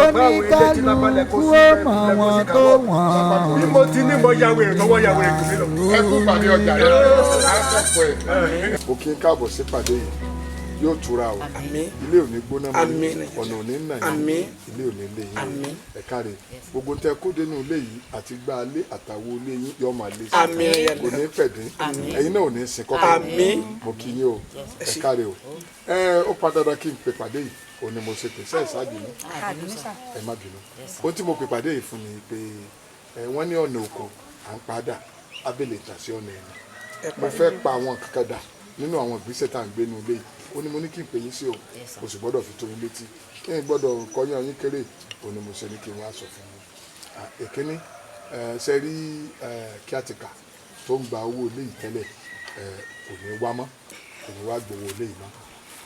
Oníkálukú mọ̀ wọ́n tó wọ́n. bí mo ti ní mo yàwé rẹ̀ tọwọ́ yàwé rẹ̀ jù mí lọ. Ẹ kú pàdé ọjà rẹ̀. Ó kí n káàbọ̀ sí pàdé yìí yóò túra o ilé ò ní gbóná mọ́ ọ̀nà ò ní nà yín ilé ò ní lé yín ẹ káre gbogbo tẹ kó dénú ilé yìí àti gba alé àtàwọn ilé yín yóò máa lé sí kò ní pẹ̀dín ẹ̀yin náà ò ní sin kọ́kọ́ mo kí yín o ẹ káre o ó pa dandan kí n pè pàdé yìí o ní mo ṣe pèsè ìsáàdì yín ẹ má bínú ohun tí mo pè pàdé yìí fún mi pé wọ́n ní ọ̀nà òkun à ń padà abẹ́lẹ̀ tà sí ọ̀nà ẹ̀mí mo fẹ́ pa àwọn kankan dà nínú àwọn ìgbésẹ̀ tá à ń gbé nu ilé yìí ó ní mo ní kí n pè yín sí o kò sì gbọ́dọ̀ fi tó yín létí kí n gbọ́dọ̀ kọyán yín kéré ó ní mo ṣe ní kí n wá sọ fún yín. èkíní ṣe rí kíátìkà tó ń gba owó ilé yìí tẹ́lẹ̀ kò ní wá mọ́ kò ní wá gbowó ilé yìí mọ́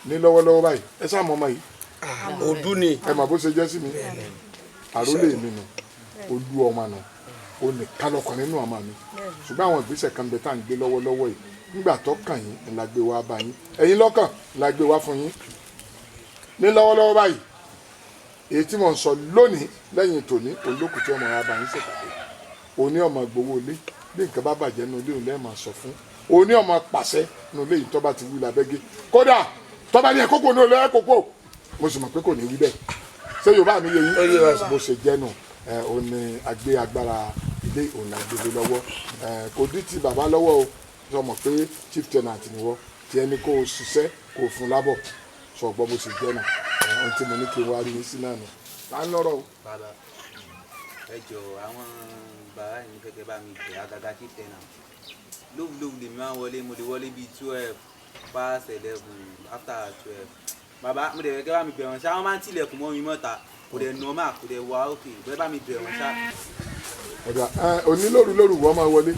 ní lọ́wọ́lọ́wọ́ báyìí ẹ sáà mọ́ ọmọ yìí ọdún ni ẹ mà bó ṣe jẹ́ sí mi àrólé mi nù olú ọmọ nù ó ní kálọ̀kan nínú ọmọ mi ṣùgbọ́n àwọn ìgbésẹ̀ kan bẹ tá à ń gbé lọ́wọ́lọ́wọ́ yìí nígbà tó kàn yín ni la gbé wá bá yín ẹ̀yin lọ́kàn la gbé wá fún yín ní lọ́wọ́lọ́wọ́ báyìí èyí tí mo ń sọ lónìí lẹ́yìn tòní olókùn tí ọmọ wa bá yín ṣèpàdé òní ọmọ gbowó ilé bí nǹkan bá bàjẹ́ nu ilé òun lẹ́ẹ̀ máa sọ fún òní ọmọ pàṣẹ nu ilé yìí tó bá ti wí labẹ́gẹ́ kódà tó bá ní ẹ̀kọ́kọ́ ní olè ẹ̀kọ́kọ́ mo sì mọ̀ pé kò ní wí bẹ́ẹ̀ ṣé Yorùbá mi yé yín bó ṣe jẹ́ nù òní agbé agbára ilé òun àgbélé lọ́wọ́ kò dí ti bàbá lọ́wọ́ o sọ mọ̀ pé chief tenant ni wọ́n tí ẹni kó o ṣiṣẹ́ kó o fún lábọ̀ sọ gbọ́ bó ṣe jẹ́ náà ohun tí mo ní kí n wá rí yín sí náà nù tá ń lọ́rọ̀ o. bàbá ẹ jọ àwọn bàbá yìí kẹkẹ bá mi bẹ àgàgà chief tenant lówùlówù lèmi máa ń wọlé mo lè wọlé bíi 12 past 11 after 12 bàbá mo dẹ̀ kẹ́kẹ́ bá mi bẹ̀ wọ́n ṣá wọ́n máa ń tilẹ̀kùn mọ́ mi mọ́ta kò dẹ̀ nọ́ọ̀mà kò dẹ̀ wá òkè bẹ́ẹ̀ bá mi bẹ̀ wọ́n ṣá. ọ̀dà onílòrú wọ́n máa wọlé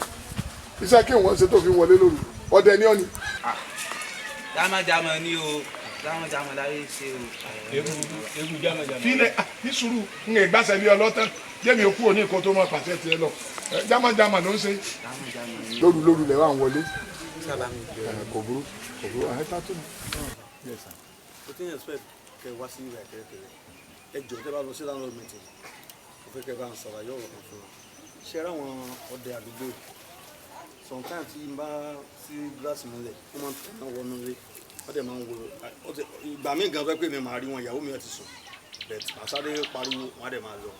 iṣẹ́ kí wọ́n ṣe tó fi wọlé lóru ọdẹ ní ọ̀nì. jámàjámà ni o jámàjámà láyé ṣe o. egun jámàjámà. kílẹ̀ ní sùúrù ń gbé gbàsẹ̀ lé ọlọ́tàn jẹ́mi òkú òní kó tó mọ pàṣẹ tiẹ̀ lọ jámàjámà ló ń ṣe. lóru lẹ̀ wà ń wọlé. kò burú àyẹ̀tà tó ní. o ti yẹn sọ kẹ wá sí ìwà kẹrẹkẹrẹ ẹ jọ tẹ bá lọ sí landlord meeting kò fẹ́ kẹ bá ń sọ̀rọ̀ ayọ̀ ọ̀kan fún un ṣe é ráwọn ọdẹ àdúgbò sometimes tí n bá sí gíláàsì múlẹ̀ wọ́n máa ń tẹ̀lé wọnú ilé wọ́n dẹ̀ máa ń wo ìgbà míì gan fẹ́ pé mi máa rí wọn ìyàwó mi ti sùn bẹ̀t àsáré pariwo wọ́n á dẹ̀ máa lọ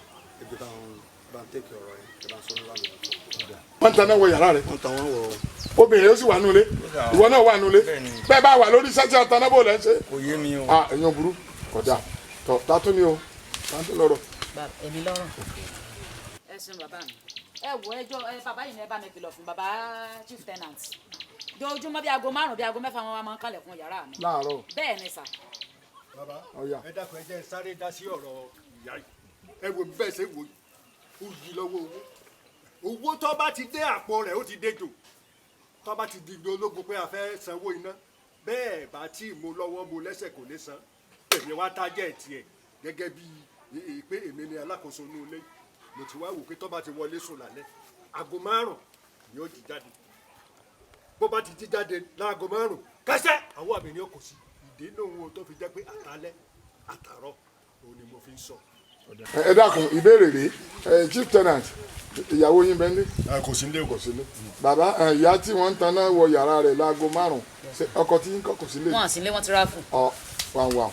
ebi táwọn bá ń tẹ̀kẹ̀ ọ̀rọ̀ yẹn kí bá ń sọ ní lánàá. wọ́n ń taná wọ yàrá rẹ̀. wọ́n tan wọ́n wọ. obìnrin yóò sì wà nulẹ̀ ìwọ náà wà nulẹ̀ bẹ́ẹ̀ bá wà lórí sẹ́tì ọ̀taná bò lẹ́ ń ṣe. kò yé mi o. ẹ̀yin burú kọjá tọ́ tátún ni o tátún lọ́rọ̀. èmi lọ́rọ̀. ẹ ṣeun bàbá mi ẹ wo ẹjọ́ bàbá yìí ní ẹ bá mi kìlọ̀ fún bàbá chief tenant dojúmọ́ bí aago 5 bí aago 6 wọn máa ń kalẹ̀ fún yàrá mi. láàárọ̀. bẹ́ẹ̀ ni sà. bàbá ẹ dákun ẹ jẹ́ sáré dá sí ọ̀rọ̀ ìyá yìí ẹ wo bẹ́ẹ̀ ṣe wò ó yí lọ́wọ́ owó tó bá ti dé àpò rẹ̀ ó ti dé jò tó bá ti di ológun pé a fẹ́ sanwó iná bẹ́ẹ̀ bá tí mo lọ́wọ́ mo lẹ́sẹ̀ kò ní san èmi wá tájẹ̀ tiẹ̀ gẹ́gẹ́ bí pé èmi ni alákòóso inú ilé mo ti wá wò pé tó bá ti wọlé sùn lálẹ́ aago 5 ni ó jí jáde bó bá ti jí jáde láago 5 kẹsẹ́ àwọn àmì ni ó kò sí ìdí náà wo tó fi jẹ́ pé àtàlẹ́ àtàrọ̀ òun ni mo fi ń sọ ẹ dákun ìbéèrè rèé chief tenant ìyàwó yín bẹ́ẹ̀ ní. kò sí nílé. kò sí nílé. bàbá ìyá tí wọ́n ń taná wọ yàrá rẹ̀ láago 5 ọkọ tí yín kọ́ kò sí nílé. wọn sì lé wọn ti rà fún. wà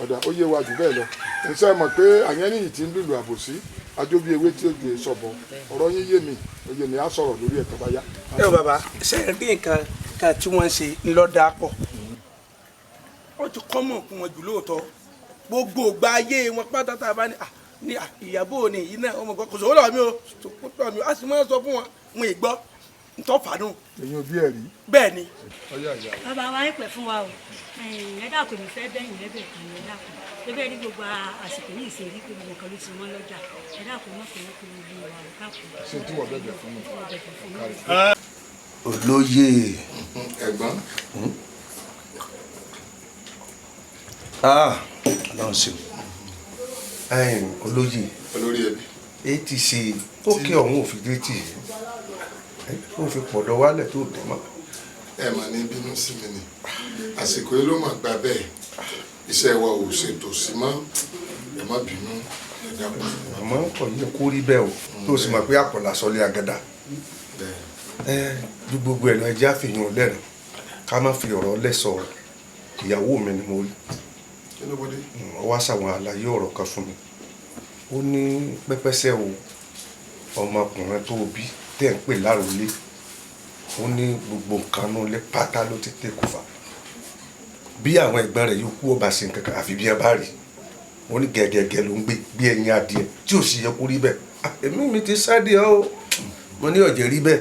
ọ̀dà ó yé wa jù bẹ́ẹ̀ lọ ǹṣẹ́ mọ̀ pé àyẹ́nìyí ti ń lùlù àbòsí ajóbi ewé tí ó ju sọ̀bọ̀ ọ̀rọ̀ yín yé mi á sọ̀rọ̀ lórí ẹ̀ tó bá yá. ẹ o bàbá ṣe é rí nǹkan kan tí wọ́n ń ṣe ńlọ́dà pọ̀ ó ti kọ́ mọ̀ fún wọn jù lóòótọ́ gbogbo ìgbà ayé wọn pátá tá a bá ní ìyàbò ni yìí náà ọmọ kò sówó lọ́wọ́ mi o sòkòtò mi o a sì máa sọ fún wọn mo ì gbọ́ ntọ́fàánù. èyí ò bí ẹ̀ rí. bẹ́ẹ̀ ni. bàbá wa ń pè fún wa o ẹ dàpọ̀ mi fẹ́ bẹ́yìn lẹ́bẹ̀ẹ́ kan ẹ dàpọ̀ ebe ní gbogbo àsìkò yìí ṣe rí pé gbogbo kan ló ti wọ́n lọ́jà ẹ dàpọ̀ mọ́ pé kí gbogbo wa ò dàpọ̀. ṣé tí wọ́n bẹ̀bẹ̀ fún mi. olóyè ẹ̀gbọ́n. Ọlọ́run ṣe olóyè olórí ẹbí. èyí ti ṣe tó kí ọ̀hún òfin dé tì ó fi pọ̀dọ̀ wálẹ̀ tó dé mọ́. ẹ mà ní bínú sí mi ni àsìkò yìí ló mà gbà bẹ́ẹ̀ iṣẹ́ wa ò ṣètò sí mọ́ ẹ má bínú ẹ dákun. àmọ́ kò yẹ kó rí bẹ́ẹ̀ o tó sì mọ̀ pé àpọ̀là sọlé agada ju gbogbo ẹ̀ lọ ẹ jẹ́ àfihàn lẹ́nu ká má fi ọ̀rọ̀ lẹ́sọ̀ ìyàwó mi ni mo rí ó wá ṣàwọn àlàyé ọ̀rọ̀ kan fún mi ó ní pẹ́pẹ́sẹ́ o ọmọkùnrin tó bí tẹ̀ ń pè láròlé ó ní gbogbo nǹkan náà lé pátá ló ti tẹ́ kó fà bí àwọn ẹ̀gbọ́n rẹ̀ yóò kú ọba ṣe nǹkan kan àfi bí ẹ bá rí ó ní gẹ́gẹ́gẹ́ ló ń gbé bí ẹyin adìẹ tí ò sì yẹ kó rí bẹ́ẹ̀ èmi mi ti sáde ọ́ mo ní ọ̀jẹ̀ rí bẹ́ẹ̀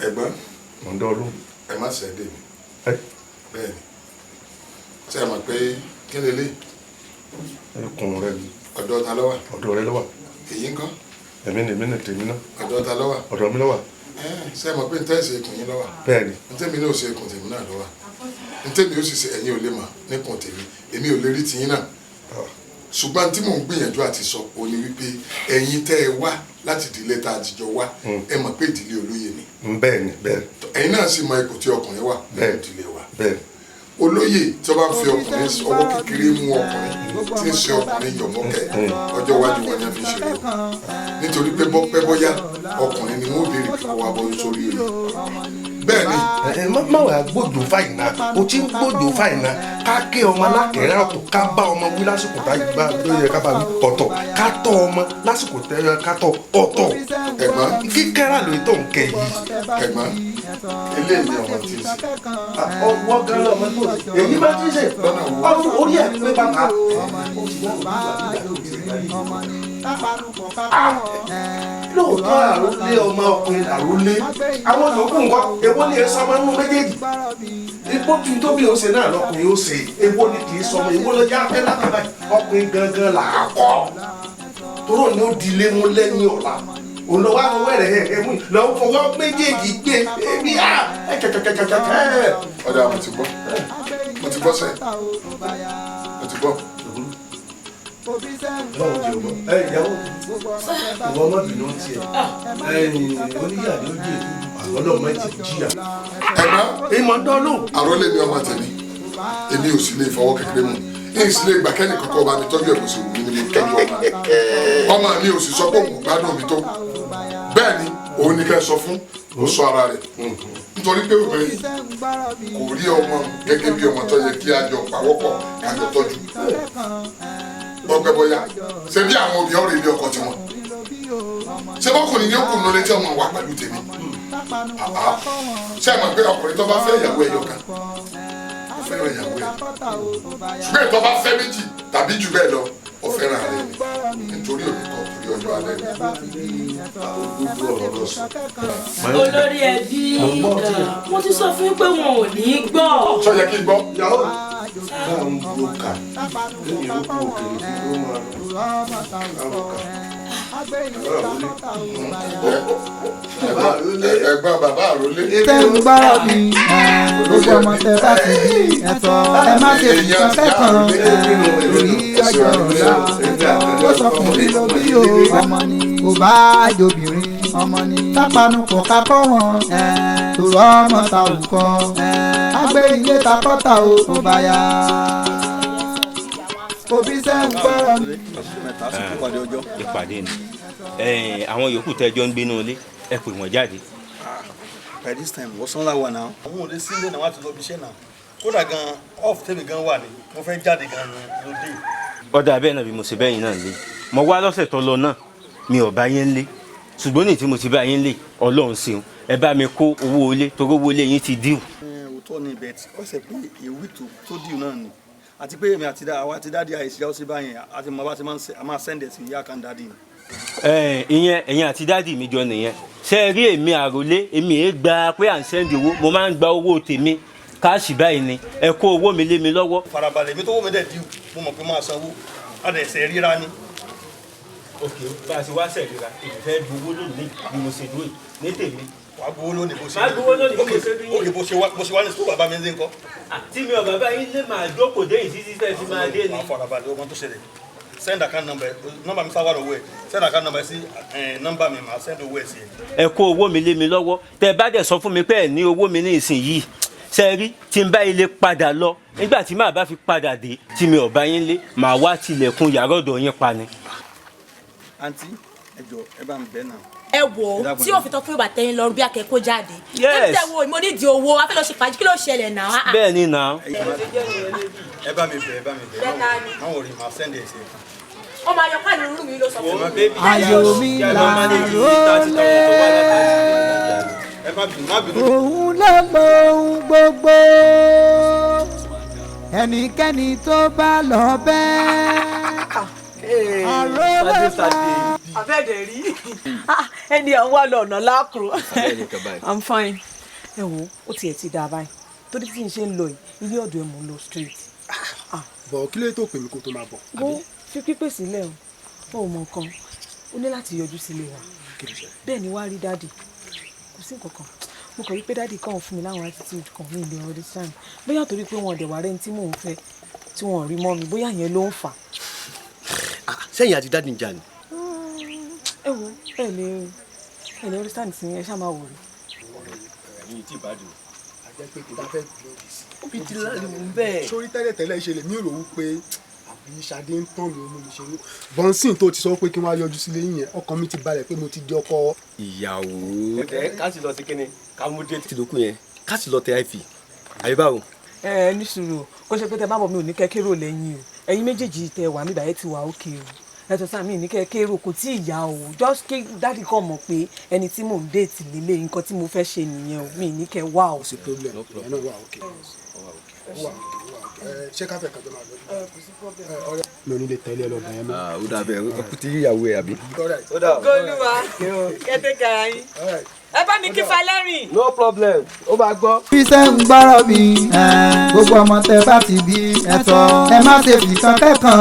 ẹ̀gbọ́n mo ń dán ọ lóhùn. ẹ má ṣe é dè mí bẹ́ẹ̀ ni ṣe é mọ̀ pé kí lè lè. ẹkùn rẹ ni. ọ̀dọ̀ ta ló wà. ọ̀dọ̀ rẹ ló wà. èyí ń kọ́. èmi ni tèmi náà. ọ̀dọ̀ ta ló wà. ọ̀dọ̀ mi ló wà. ṣe é mọ̀ pé ntẹ́ ṣe ikùn yín ló wà. bẹ́ẹ̀ ni. ntẹ́mi náà ṣe ikùn tèmi náà ló wà. ntẹ́mi ó sì ṣe ẹ̀yin ò lè mọ̀ níkùn tèmi èmi ò lè rí tiyín náà. ṣùgbọ́n tí mò ń gbìyànjú àti sọ ò ní wípé ẹ̀yin tẹ́ ẹ wá láti ìdílé tá a jìjọ wá ẹ mọ̀ pé ìdílé olóyè ni. bẹ́ẹ̀ ni bẹ́ẹ̀. ẹ̀yin náà sì mọ ipò tí ọkùnrin wà nínú ìdílé wa. bẹ́ẹ̀ olóyè tí wọ́n bá fi ọkùnrin ọwọ́ kékeré mú ọkùnrin tí ń ṣe ọkùnrin yọ̀mọ́kẹ́ ọjọ́ iwájú wọn ni a fi ṣe rẹ̀ nítorí pé bọ́pẹ́ bọ́yá ọkùnrin ni wọ́n béèrè pé wọ́n bọ́ sórí rẹ̀ bẹ́ẹ̀ ni. ẹ má wàá gbọ́dọ̀ fàyìnà o ti ń gbọ́dọ̀ fàyìnà ká ké ọmọ alákẹ́rẹ́ ọ̀tọ̀ ká bá ọmọ wí lásìkò tá a tó yẹ ká bá wí ọ̀tọ̀ ká tọ́ ọmọ lásìkò tẹ́ yẹ ká tọ́ ọ̀tọ̀. ẹ̀gbọ́n kíkẹ́rà ló tó ń kẹ́ yìí. ẹ̀gbọ́n eléyìí ọmọ tí ń sè. ọwọ́ gan lọ́mọ tó èyí bá ti ṣe ọdún orí ẹ̀ pé bàbá. lóòótọ́ àròlé ọmọ ọkùnrin àròlé àwọn yòókù nǹkan èwo ni ẹ sọmọ nínú méjèèjì ipò tí tóbi ó ṣe náà lọkùnrin ó ṣe èwo ni kì í sọmọ èwo ló yá fẹ́ lákàbà ọkùnrin gangan là á kọ́ toró ni ó di ilé mú lẹ́yìn ọ̀la olówó àwọn wẹ̀rẹ̀ ẹ̀mú lọ́wọ́ fọwọ́ méjèèjì gbé ẹbí á kẹ̀kẹ̀kẹ̀kẹ̀kẹ̀. ọ̀dà mo ti gbọ́ sẹ́yìn mo ti gbọ́. lọ́wọ́ tí o bọ̀ ìyàwó ìwọ ọmọbìnrin ó tiẹ̀ oníyà ló jẹ́ ọlọ́mọ ẹ̀ ti jìyà. ẹ̀gbọ́n ìmọ̀ dọ́lù. àròlé ni ọmọ tẹ̀lé èmi ò sì lè fọwọ́ kékeré mu ní sì lè gbà kẹ́ni kankan ọba mi tọ́jú ẹ̀ kó sì wù mí ní mo tọ́jú ọmọ mi ò sì sọ pé òun gbádùn mi tó bẹ́ẹ̀ ni òun ní kẹ́ sọ fún ó sọ ara rẹ̀ nítorí pé obìnrin kò rí ọmọ gẹ́gẹ́ bí ọmọ tó yẹ kí a jọ pawọ́pọ̀ ká jọ tọ́jú ọgbẹ́ bọ́yá ṣe bí àwọn obìnrin ọ̀rẹ́ ilé ọkọ tiwọn ṣé bọ́kùnrin ní òkùnrin ló lé tí ọmọ wà pẹ̀lú tèmi ṣé ẹ mọ̀ pé ọkùnrin tó bá fẹ́ ìyàwó ẹyọ kan fẹ́ràn ìyàwó ẹ̀ ṣùgbọ́n ìtọ́ bá fẹ́ méjì tàbí jù bẹ́ẹ̀ lọ ó fẹ́ràn rẹ̀ nítorí òní kan torí ọjọ́ alẹ́ olórí ẹbí mo ti sọ fún pé wọn ò ní gbọ́. sọ yẹ kí n gbọ́. báwọn ló kà lẹ́yìn olókùn òkèèrè tí ó máa ẹ̀gbọ́n bàbá àròlé. tẹ́ ń gbọ́rọ̀ mi gbogbo ọmọ tẹ bá ti bí ẹ̀tọ́ ẹ má ṣe fi kankan kan lórí ọjọ́ ọ̀la ó sọkùnrin ló bí o ọmọ ni kò bá jòbìnrin ọmọ ni tápanupọ̀ kakọ́ wọn tòrọ ọmọ ta òkọ agbé ilé takọ́ta o kò bá yá. òbí sẹ́ ń gbọ́rọ̀ mi. ìpàdé ni àwọn yòókù tẹ́jọ́ ń gbénú ilé ẹ pè wọ́n jáde. By this time wọ́n sán láwa náà. àwọn òde sílé náà wọ́n ti lọ bí iṣẹ́ náà kódà gan off tèmi gan wà ní mo fẹ́ jáde gan lóde. ọ̀dà bẹ́ẹ̀ náà bí mo ṣe bẹ́yìn náà lé mo wá lọ́sẹ̀ tó lọ náà mi ò bá yín lé ṣùgbọ́n ní tí mo ti bá yín lé Ọlọ́run ṣeun ẹ bá mi kó owó ilé torí owó ilé yín ti díù. òótọ́ ni ibẹ̀ tí ó ṣe pé èwì tó díù náà ni àti pé èmi àti àwa ti dáàdi àìsí ọsẹ báyẹn àti mo bá ti máa sẹ́ndẹ̀ sí ìyá kan dáàdi. ìyẹn ẹ̀yin àti dáàdi mi jọ nìyẹn ṣé ẹ rí èmi àròlé èmi èé gba pé à ń sẹ́ndì owó mo máa ń gba owó tèmi káàṣì báyìí ni ẹ kó owó mi lé mi lọ́wọ́. farabalẹ̀ mi tó wó mi dẹ̀ díù mo mọ̀ pé máa sanwó adẹ̀sẹ̀ ríra ni. òkè bá a ṣe wá sẹ̀ ríra èmi fẹ́ gbowó lónìí bí mo ṣe dúró ní tèmi. wà á gbowó lónìí bó ṣe. má gbowó lónìí bó ṣe rí yín. òkè bó ṣe wá ní sùkúl bàbá mi ń dé nǹkan. tí mi ò bàbá yín lè máa jókòó dé ìsísí fẹ́ fi máa dé ni. wà á farabalẹ̀ ọmọ tó ṣẹlẹ̀ send account number number mi sáwà lọ́wọ́ ẹ̀ send account number sí number mi màá send owó ẹ̀ sí ẹ. ẹ kó owó mi lé mi lọ́wọ́ tẹ bá dẹ̀ sọ fún mi pé ẹ ní owó mi ní ìsinyìí ṣe rí tí n bá ilé padà lọ nígbà tí màá bá fi padà dé tí mi ò bá yín lé màá wá tilẹ̀kùn yàrá ọ̀dọ̀ yín pa ni. àǹtí ẹ jọ̀ọ́ ẹ bá mi bẹ̀ náà. ẹ wò ó tí òfin tó fún ìwà tẹ́yìn lọ bí akẹ́kọ̀ọ́ jáde. Yes. ẹ wo mo nídìí owó a fẹ́ lọ ṣe fàájì kí ló ṣẹlẹ̀ náà. bẹ́ẹ̀ ni náà. ẹ bá mi bẹ̀ má wò rí màá send ẹ̀ sí ẹ. ọmọ ayọ̀pá ni irú mi ló sọ fún mi. ayọ̀ mi là rólé. òun ló mọ ohun gbogbo ẹnikẹ́ni tó bá lọ bẹ́ẹ̀. abẹ́ẹ̀dẹ̀ rí ẹni àwọn wà lọ́nà lákùrú. I'm fine. ẹ wo ó tiẹ̀ ti dáa báyìí torí tí n ṣe ń lọ yìí ilé ọ̀dọ̀ ẹ̀ mò ń lọ straight. bọ̀ kí ló tó pè mí kó tó máa bọ̀. bó fi pípè sílẹ̀ o ò mọ nǹkan o ní láti yọjú sílé wa bẹ́ẹ̀ ni wàá rí dáàdì kò sí nǹkan kan mo kàn rí pé dáàdì kàn fún mi láwọn attitude kan ní ilé ọdún sáà bóyá torí pé wọn ò dẹ̀ wá rẹ́ni tí mò ń fẹ́ tí wọn ò rí mọ́ mi bóyá yẹn ló ń fà. sẹ́yìn àti dáàdì ń jà ni. ẹ wo ẹ lè understand sí ẹ ṣáà máa wò rí. ẹ̀yin tí ìbàdàn àjẹ́ pé kò bá fẹ́ lòdì sí. ó ti láàrin mú bẹ́ẹ̀. sórí tẹ́lẹ̀tẹ́lẹ̀ ìṣẹ̀lẹ̀ mi rò ó pé àbí Ṣadé ń tàn mí olómi ṣe ní. bọ́nsìn tó ti sọ pé kí wọ́n á yọjú sílé yìnyẹn ọkàn mi ti balẹ̀ pé mo ti di ọkọ. ìyàwó. ẹ ká sì lọ sí kíni ká mú dé tìdókù yẹn ká sì lọ tẹ àìfì àyè báwo. ẹ ní sùúrù kó ṣe pé tẹ má bọ̀ mi ò ní kẹ́ kérò lẹ́yìn o ẹ̀yin méjèèjì tẹ wà mí báyìí ti wà ókè o ẹ̀tọ́ sáà mi ní kẹ́ kérò kò tí ì yá o just kí dáàdì kàn mọ̀ pé ẹni tí mò ń déètì lílé nǹkan tí mo fẹ́ ṣe nìyẹn o mi ní kẹ́ wá o. kò sí problem ẹ náà wà ókè ṣé ká fẹ́ kájọ máa lọ. mi ò ní lè tẹ́lẹ̀ lọ́dọ̀ yẹn náà. ó dà bẹ́ẹ̀ ó ti yíyàwó ẹ̀ àbí. Golúwa kẹ́tẹ́kẹ́ ara yín ẹ bá mi kí Falẹ́rìn. no problem ó bá gbọ́. iṣẹ́ ń gbọ́rọ̀ mi gbogbo ọmọ tẹ bá ti bí ẹ̀tọ́ ẹ má ṣe fi kan kẹ́kan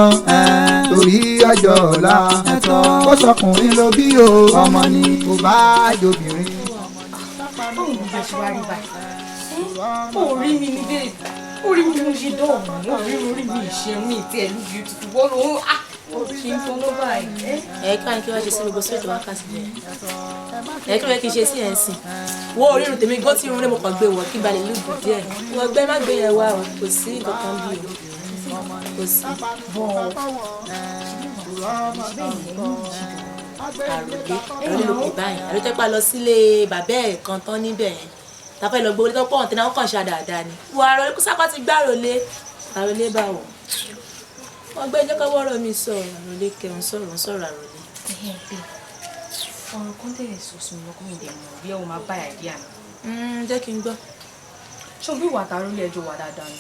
torí ọjọ́ ọ̀la ẹ̀tọ́ ó sọkùnrin ló bí o ọmọ ni kò bá jòbìnrin. báwo ni bá ṣe wá rí báyìí ó rí mi ní bẹ́ẹ̀ orí mi ló ṣe dọ̀ọ̀mù orí mi ìṣe mi ìtì ẹ̀ lójú ti wọ́n ló ń ṣe ń tán ló báyìí. ká ní kí wọ́n ṣe sí gbogbo sóòtù wákàtí bẹ́ẹ̀ kí wọ́n kí n ṣe sí ẹ̀ ń sìn wo orírun tèmi gbọ́ tí irun rẹ̀ mo kàn gbé wọ̀ kí balẹ̀ lùgbù díẹ̀ wọ́n gbẹ́ má gbé yẹn wá o kò sí nǹkan kan bí o kò sí. àròlé ló pè báyìí àròlé tẹ́pá lọ sílé bàbá ẹ̀ kan tán níbẹ̀ yẹn tàfẹ́ lọ gbowó tó pọ̀ ọ̀tẹ̀ náà wọ́n kàn ṣe àdáadáa ni wọ àròlé kó sápá ti gbá àròlé bá wọ̀ wọ́n gbé ẹjọ́ kan wọ́rọ̀ mi sọ̀rọ̀ àròlé kẹrin sọ̀rọ̀ àròlé. ọ̀rọ̀ kan tẹ̀lé sọ̀sùn lọ́kùn mi dẹ̀ mọ̀ bí ẹ̀ wọ́n máa bá àìdí àná. jẹ́ kí n gbọ́. ṣé o bí ìwà àtàrò ilé ẹjọ́ wà dáadáa ni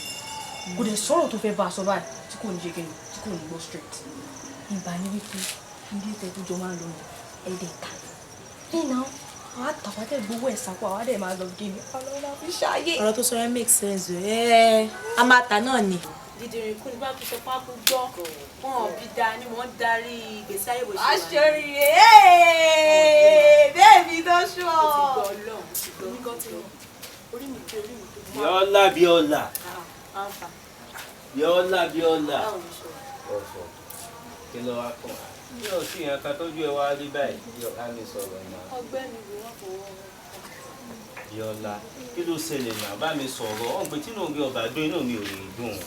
kò dẹ̀ sọ̀rọ̀ tó fẹ́ bá a sọ báyìí tí kò ní ṣe kíni tí kò ní gbọ́ straight. ìgbà ní wípé ilé ìtẹ́jú jọ máa ń lò ní ẹ̀ẹ́dẹ̀ta nínú àwọn àtàwádẹ́ gbowó ẹ̀ sápò àwádẹ́ máa lọ gé ni ọlọ́run fi ṣáyé. ọ̀rọ̀ tó sọ yẹn make sense o a máa tà náà ni. dídìrín kú ní bá tó sọ fún akú gbọ́ wọn ò bí da ni wọ́n darí ìgbésí ayé bó ṣe wà. aṣọ́rí bẹ́ẹ̀ mi tó ṣọ́. Bíọ́lá Bíọ́lá ọ̀fọ̀ kí ló wá kàn ní òsì yẹn ká tójú ẹ wá rí báyìí Bíọ́lá ní sọ̀rọ̀ náà. ọgbẹ́ni ìwé wọn kò wọ́n. Bíọ́lá kí ló ṣẹlẹ̀ náà bá mi sọ̀rọ̀ ọ̀n pé tí inú mi ọba dún inú mi ò lè dùn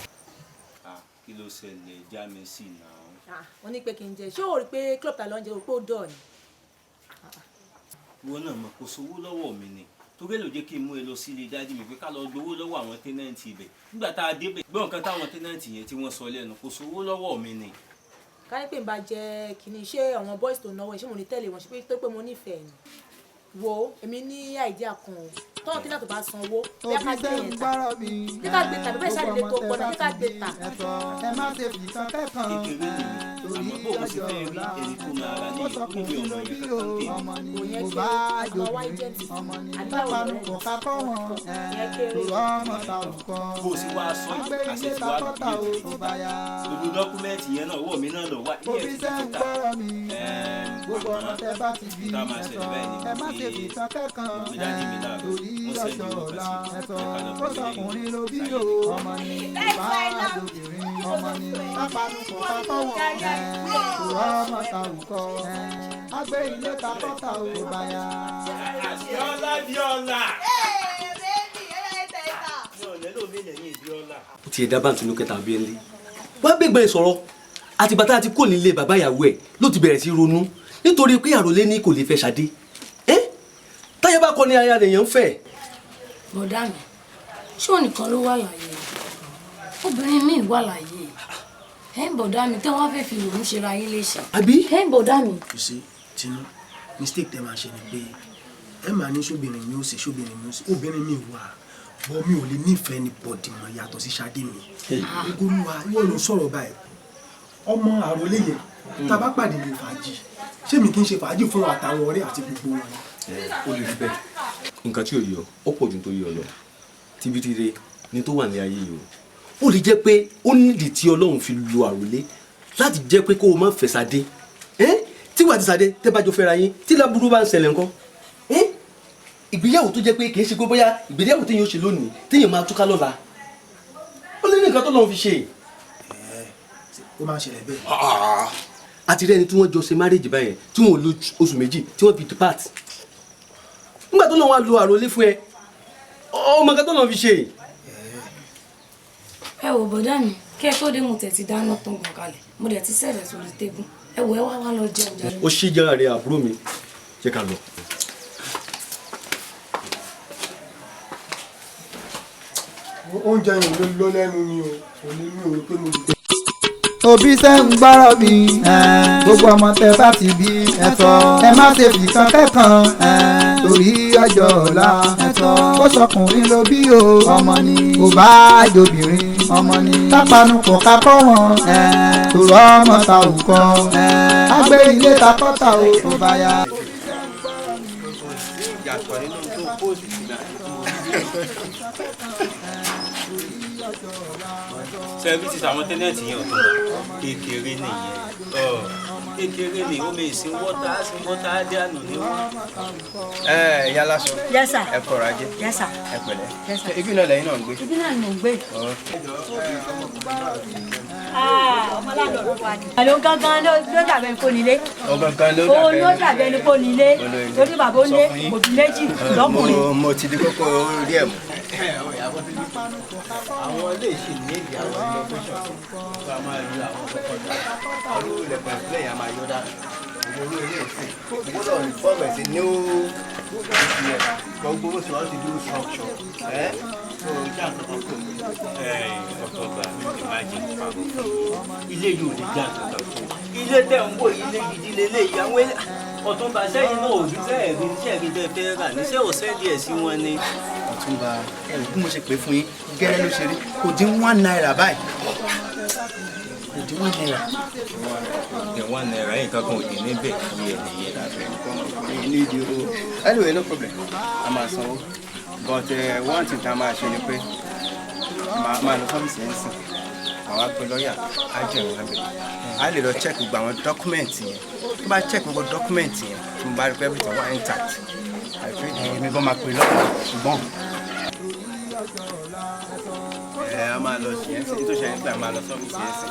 kí kí ló ṣẹlẹ̀ já mi sí náà. wọ́n ní pé kí n jẹ ṣé o rí pé club ta ló ń jẹ òpó dọ̀ ni. ìwọ náà mọ̀ kó sówó lọ́wọ́ mi ni torí ló jẹ́ kí n mú ẹ lọ sílé dájú mi pé ká lọ gbowó lọ́wọ́ àwọn tẹ́nẹ̀ǹtì ibẹ̀ nígbà tá a débẹ̀ gbọ́ nǹkan táwọn tẹ́nẹ̀ǹtì yẹn tí wọ́n sọ lẹ́nu kó sówó lọ́wọ́ mi ni. ká ní pé n bá jẹ kínní ṣé àwọn boys tó náwó ṣé mo ní tẹ̀lé wọn ṣe pé tó pé mo nífẹ̀ẹ́ ni wo èmi ní àìdíà kan o tọ́wọ́n tí náà tó bá sanwó bí a ká gbé yẹn ta bí ká gbé ta bí bẹ́ẹ̀ sáré lè tó gbọ́dọ̀ bí ká gbé ta. ẹ má ṣe fi kan kẹ́kàn torí ọjọ́ ọ̀la ó sọkùnrin ló bí o ọmọ ni mo bá jòbìnrin ọmọ ni lápánu kò ká kọ́ wọn tòrọ ọmọ ta òkọ gbé ilé ta kọ́ta o tó bá yá. gbogbo dọ́kúmẹ́ǹtì yẹn náà wọ̀ mí náà lọ wá. òbí sẹ́ ń gbọ́rọ̀ mi gbogbo ọmọ tẹ bá ti bí ẹ̀tọ́ ẹ má ṣe fi kan kẹ́kàn torí ọjọ́ ọ̀la ẹ̀tọ́ ó sọkùnrin ló bí o ọmọ ni bá jòbìnrin ọmọ ni lápánu kò ká kọ́ wọn tòrọ ọmọ ta òkọ agbé ilé ta kọ́ta o tó bá yá. Bíọ́lá. ó ti ẹ̀dá báńtì ló kẹta bí ẹni wá gbẹ̀gbẹ̀ sọ̀rọ̀ àti bàtà àti kò nílé bàbá ìyàwó ẹ̀ ló ti bẹ̀rẹ̀ sí ronú nítorí pé àròlé ní kò lè fẹ́ Ṣadé táyà bá kọ́ ní aya rẹ̀ yẹn ń fẹ́. bọ̀dá mi ṣé òun nìkan ló wà láàyè obìnrin míì wà láàyè bọ̀dá mi tẹ́ wọ́n fẹ́ fi ìrònú ṣe ra yín léṣe. àbí. bọ̀dá mi. kò sí tinú mistake tẹ máa ṣe ni pé ẹ máa ní ṣóbìnrin mi ó ṣe ṣóbìnrin mi ó ṣe obìnrin mi wà bọ́ mi ò lè nífẹ̀ẹ́ ní bọ́dì mọ́ yàtọ̀ sí Ṣadé mi. Olúwa ìwọ ló sọ̀rọ̀ báyìí ọmọ àròlé yẹn tá a bá pàdé ní fàájì ṣé mi kì í ṣe fàájì fún àtàwọn ọ̀rẹ́ àti gbogbo wọn. ó lè rí bẹ́ẹ̀ nǹkan tí ò yọ ó pọ̀ ju tó yọ lọ tibitire ni tó wà ní ayé yìí o ó lè jẹ́ pé ó nídìí tí Ọlọ́run fi lo àròlé láti jẹ́ pé kó o má fẹ́ Ṣadé tí wàá ti Ṣadé tẹ́ bá jọ fẹ́ra yín tí láburú bá ń ṣẹlẹ̀ ńkọ́ ìgbéyàwó tó jẹ́ pé kì í ṣe pé bóyá ìgbéyàwó téèyàn ó ṣe lónìí téèyàn máa túká lọ́la ó lé ní nǹkan tó lọ́n fi ṣe. ó máa ń ṣẹlẹ̀ bẹ́ẹ̀. àti rẹ́ni tí wọ́n jọ ṣe márèjì báyẹn tí wọ́n lo oṣù méjì tí wọ́n fi depart nígbà tó lọ́n wá lo àròlé fún ẹ ọmọ nǹkan tó lọ́n fi ṣe. ẹ wò bọ̀dá mi kí ẹ tó dé mo tẹ̀ ti dáná tán gbọ̀n kalẹ̀ mo dẹ̀ ti sẹ̀rẹ̀ sórí tébù ẹ wò ẹ wá lọ jẹun jáde. ó ṣí jẹ́ra rẹ àbúrò mi jẹ́ ká lọ. oúnjẹ yìí ló lẹ́nu mi o òní mi ò rí pé mo lè. òbí sẹ́ ń gbọ́rọ̀ mi gbogbo ọmọ tẹ bá ti bí ẹ̀tọ́ ẹ má ṣe fi kan kẹ́kàn torí ọjọ́ ọ̀la ẹ̀tọ́ ó sọkùnrin ló bí o ọmọ ni kò bá jòbìnrin ọmọ ni lápánu kò ká kọ́ wọn tòrọ ọmọ ta òkọ agbé ilé ta kọ́ta o tó bá yá. yàtọ̀ nínú tó bóòsì sílẹ̀. sẹ́fíìsì àwọn tẹ́nẹ̀tì yẹn ò tó lọ kékeré nìyẹn kékeré ni omi ìsìn wọ́tá dànù ní wọn. ìyá lásán. Yes sir. ẹ kọ̀rọ̀ ajé. Yes sir. ẹ pẹ̀lẹ́. Yes sir. ibi náà lẹ́yìn náà ń gbé. ibi náà ni mò ń gbé. Àlọ́ gangan ló dàbẹ̀ kó nílé. Ọ̀gangan ló dàbẹ̀ ní kó nílé. Torí bàbá ó lé òbí méjì lọ́kùnrin. Mo ti di kókó orí ẹ̀ mú. Àwọn ilé ìṣìn ní èdè àwọn innovation tó a máa rí àwọn kọ̀ọ̀kan àwọn olùlẹ̀kùn ìpínlẹ̀ yẹn a máa yọ dáa. Ìgbòho ilé ìsìn gbọ́dọ̀ rí fọ́ọ̀mù ẹ̀sìn ní ó gbogbo bó ṣe wọ́n ti dúró structure ọ̀tọ̀gbà mi ò máa jẹ ìpàgọ́ ilé yìí ò lè já nǹkan tó ilé tẹ̀ ń wò ilé gidi lélẹ́yìí àwọn Ọ̀túnba sẹ́yìn náà ò rí bẹ́ẹ̀ rí iṣẹ́ rí bẹ́ẹ̀ fẹ́ rà níṣẹ́ ò sẹ́ẹ̀lì ẹ̀ sí wọn ni. Ọ̀túnba ẹ̀rù bí mo ṣe pè fún yín gẹ́rẹ́ ló ṣe rí kò dín £1 báyìí kò dín £1. Dín £1 yìí kankan ò dín níbẹ̀ kí ẹ̀ nìyẹn lábẹ́ nídìí o. Anyway no problem a máa sanwó but one thing tá a máa ṣe ni pé máa lọ sọ́fíìsì yẹn sìn àwọn agbẹ lọ́ọ̀yà á jẹ́ ìwọ̀n abẹ a lè lọ check gbogbo àwọn dọ́kúmẹ̀ntì yẹn tó bá check gbogbo dọ́kúmẹ̀ntì yẹn tó bá rí pé everything wà intact àìpé èmi gan máa pè lọ́kàn ṣùgbọ́n a máa lọ sí yẹn sí tó ṣe nígbà máa lọ sọ́fíìsì yẹn sìn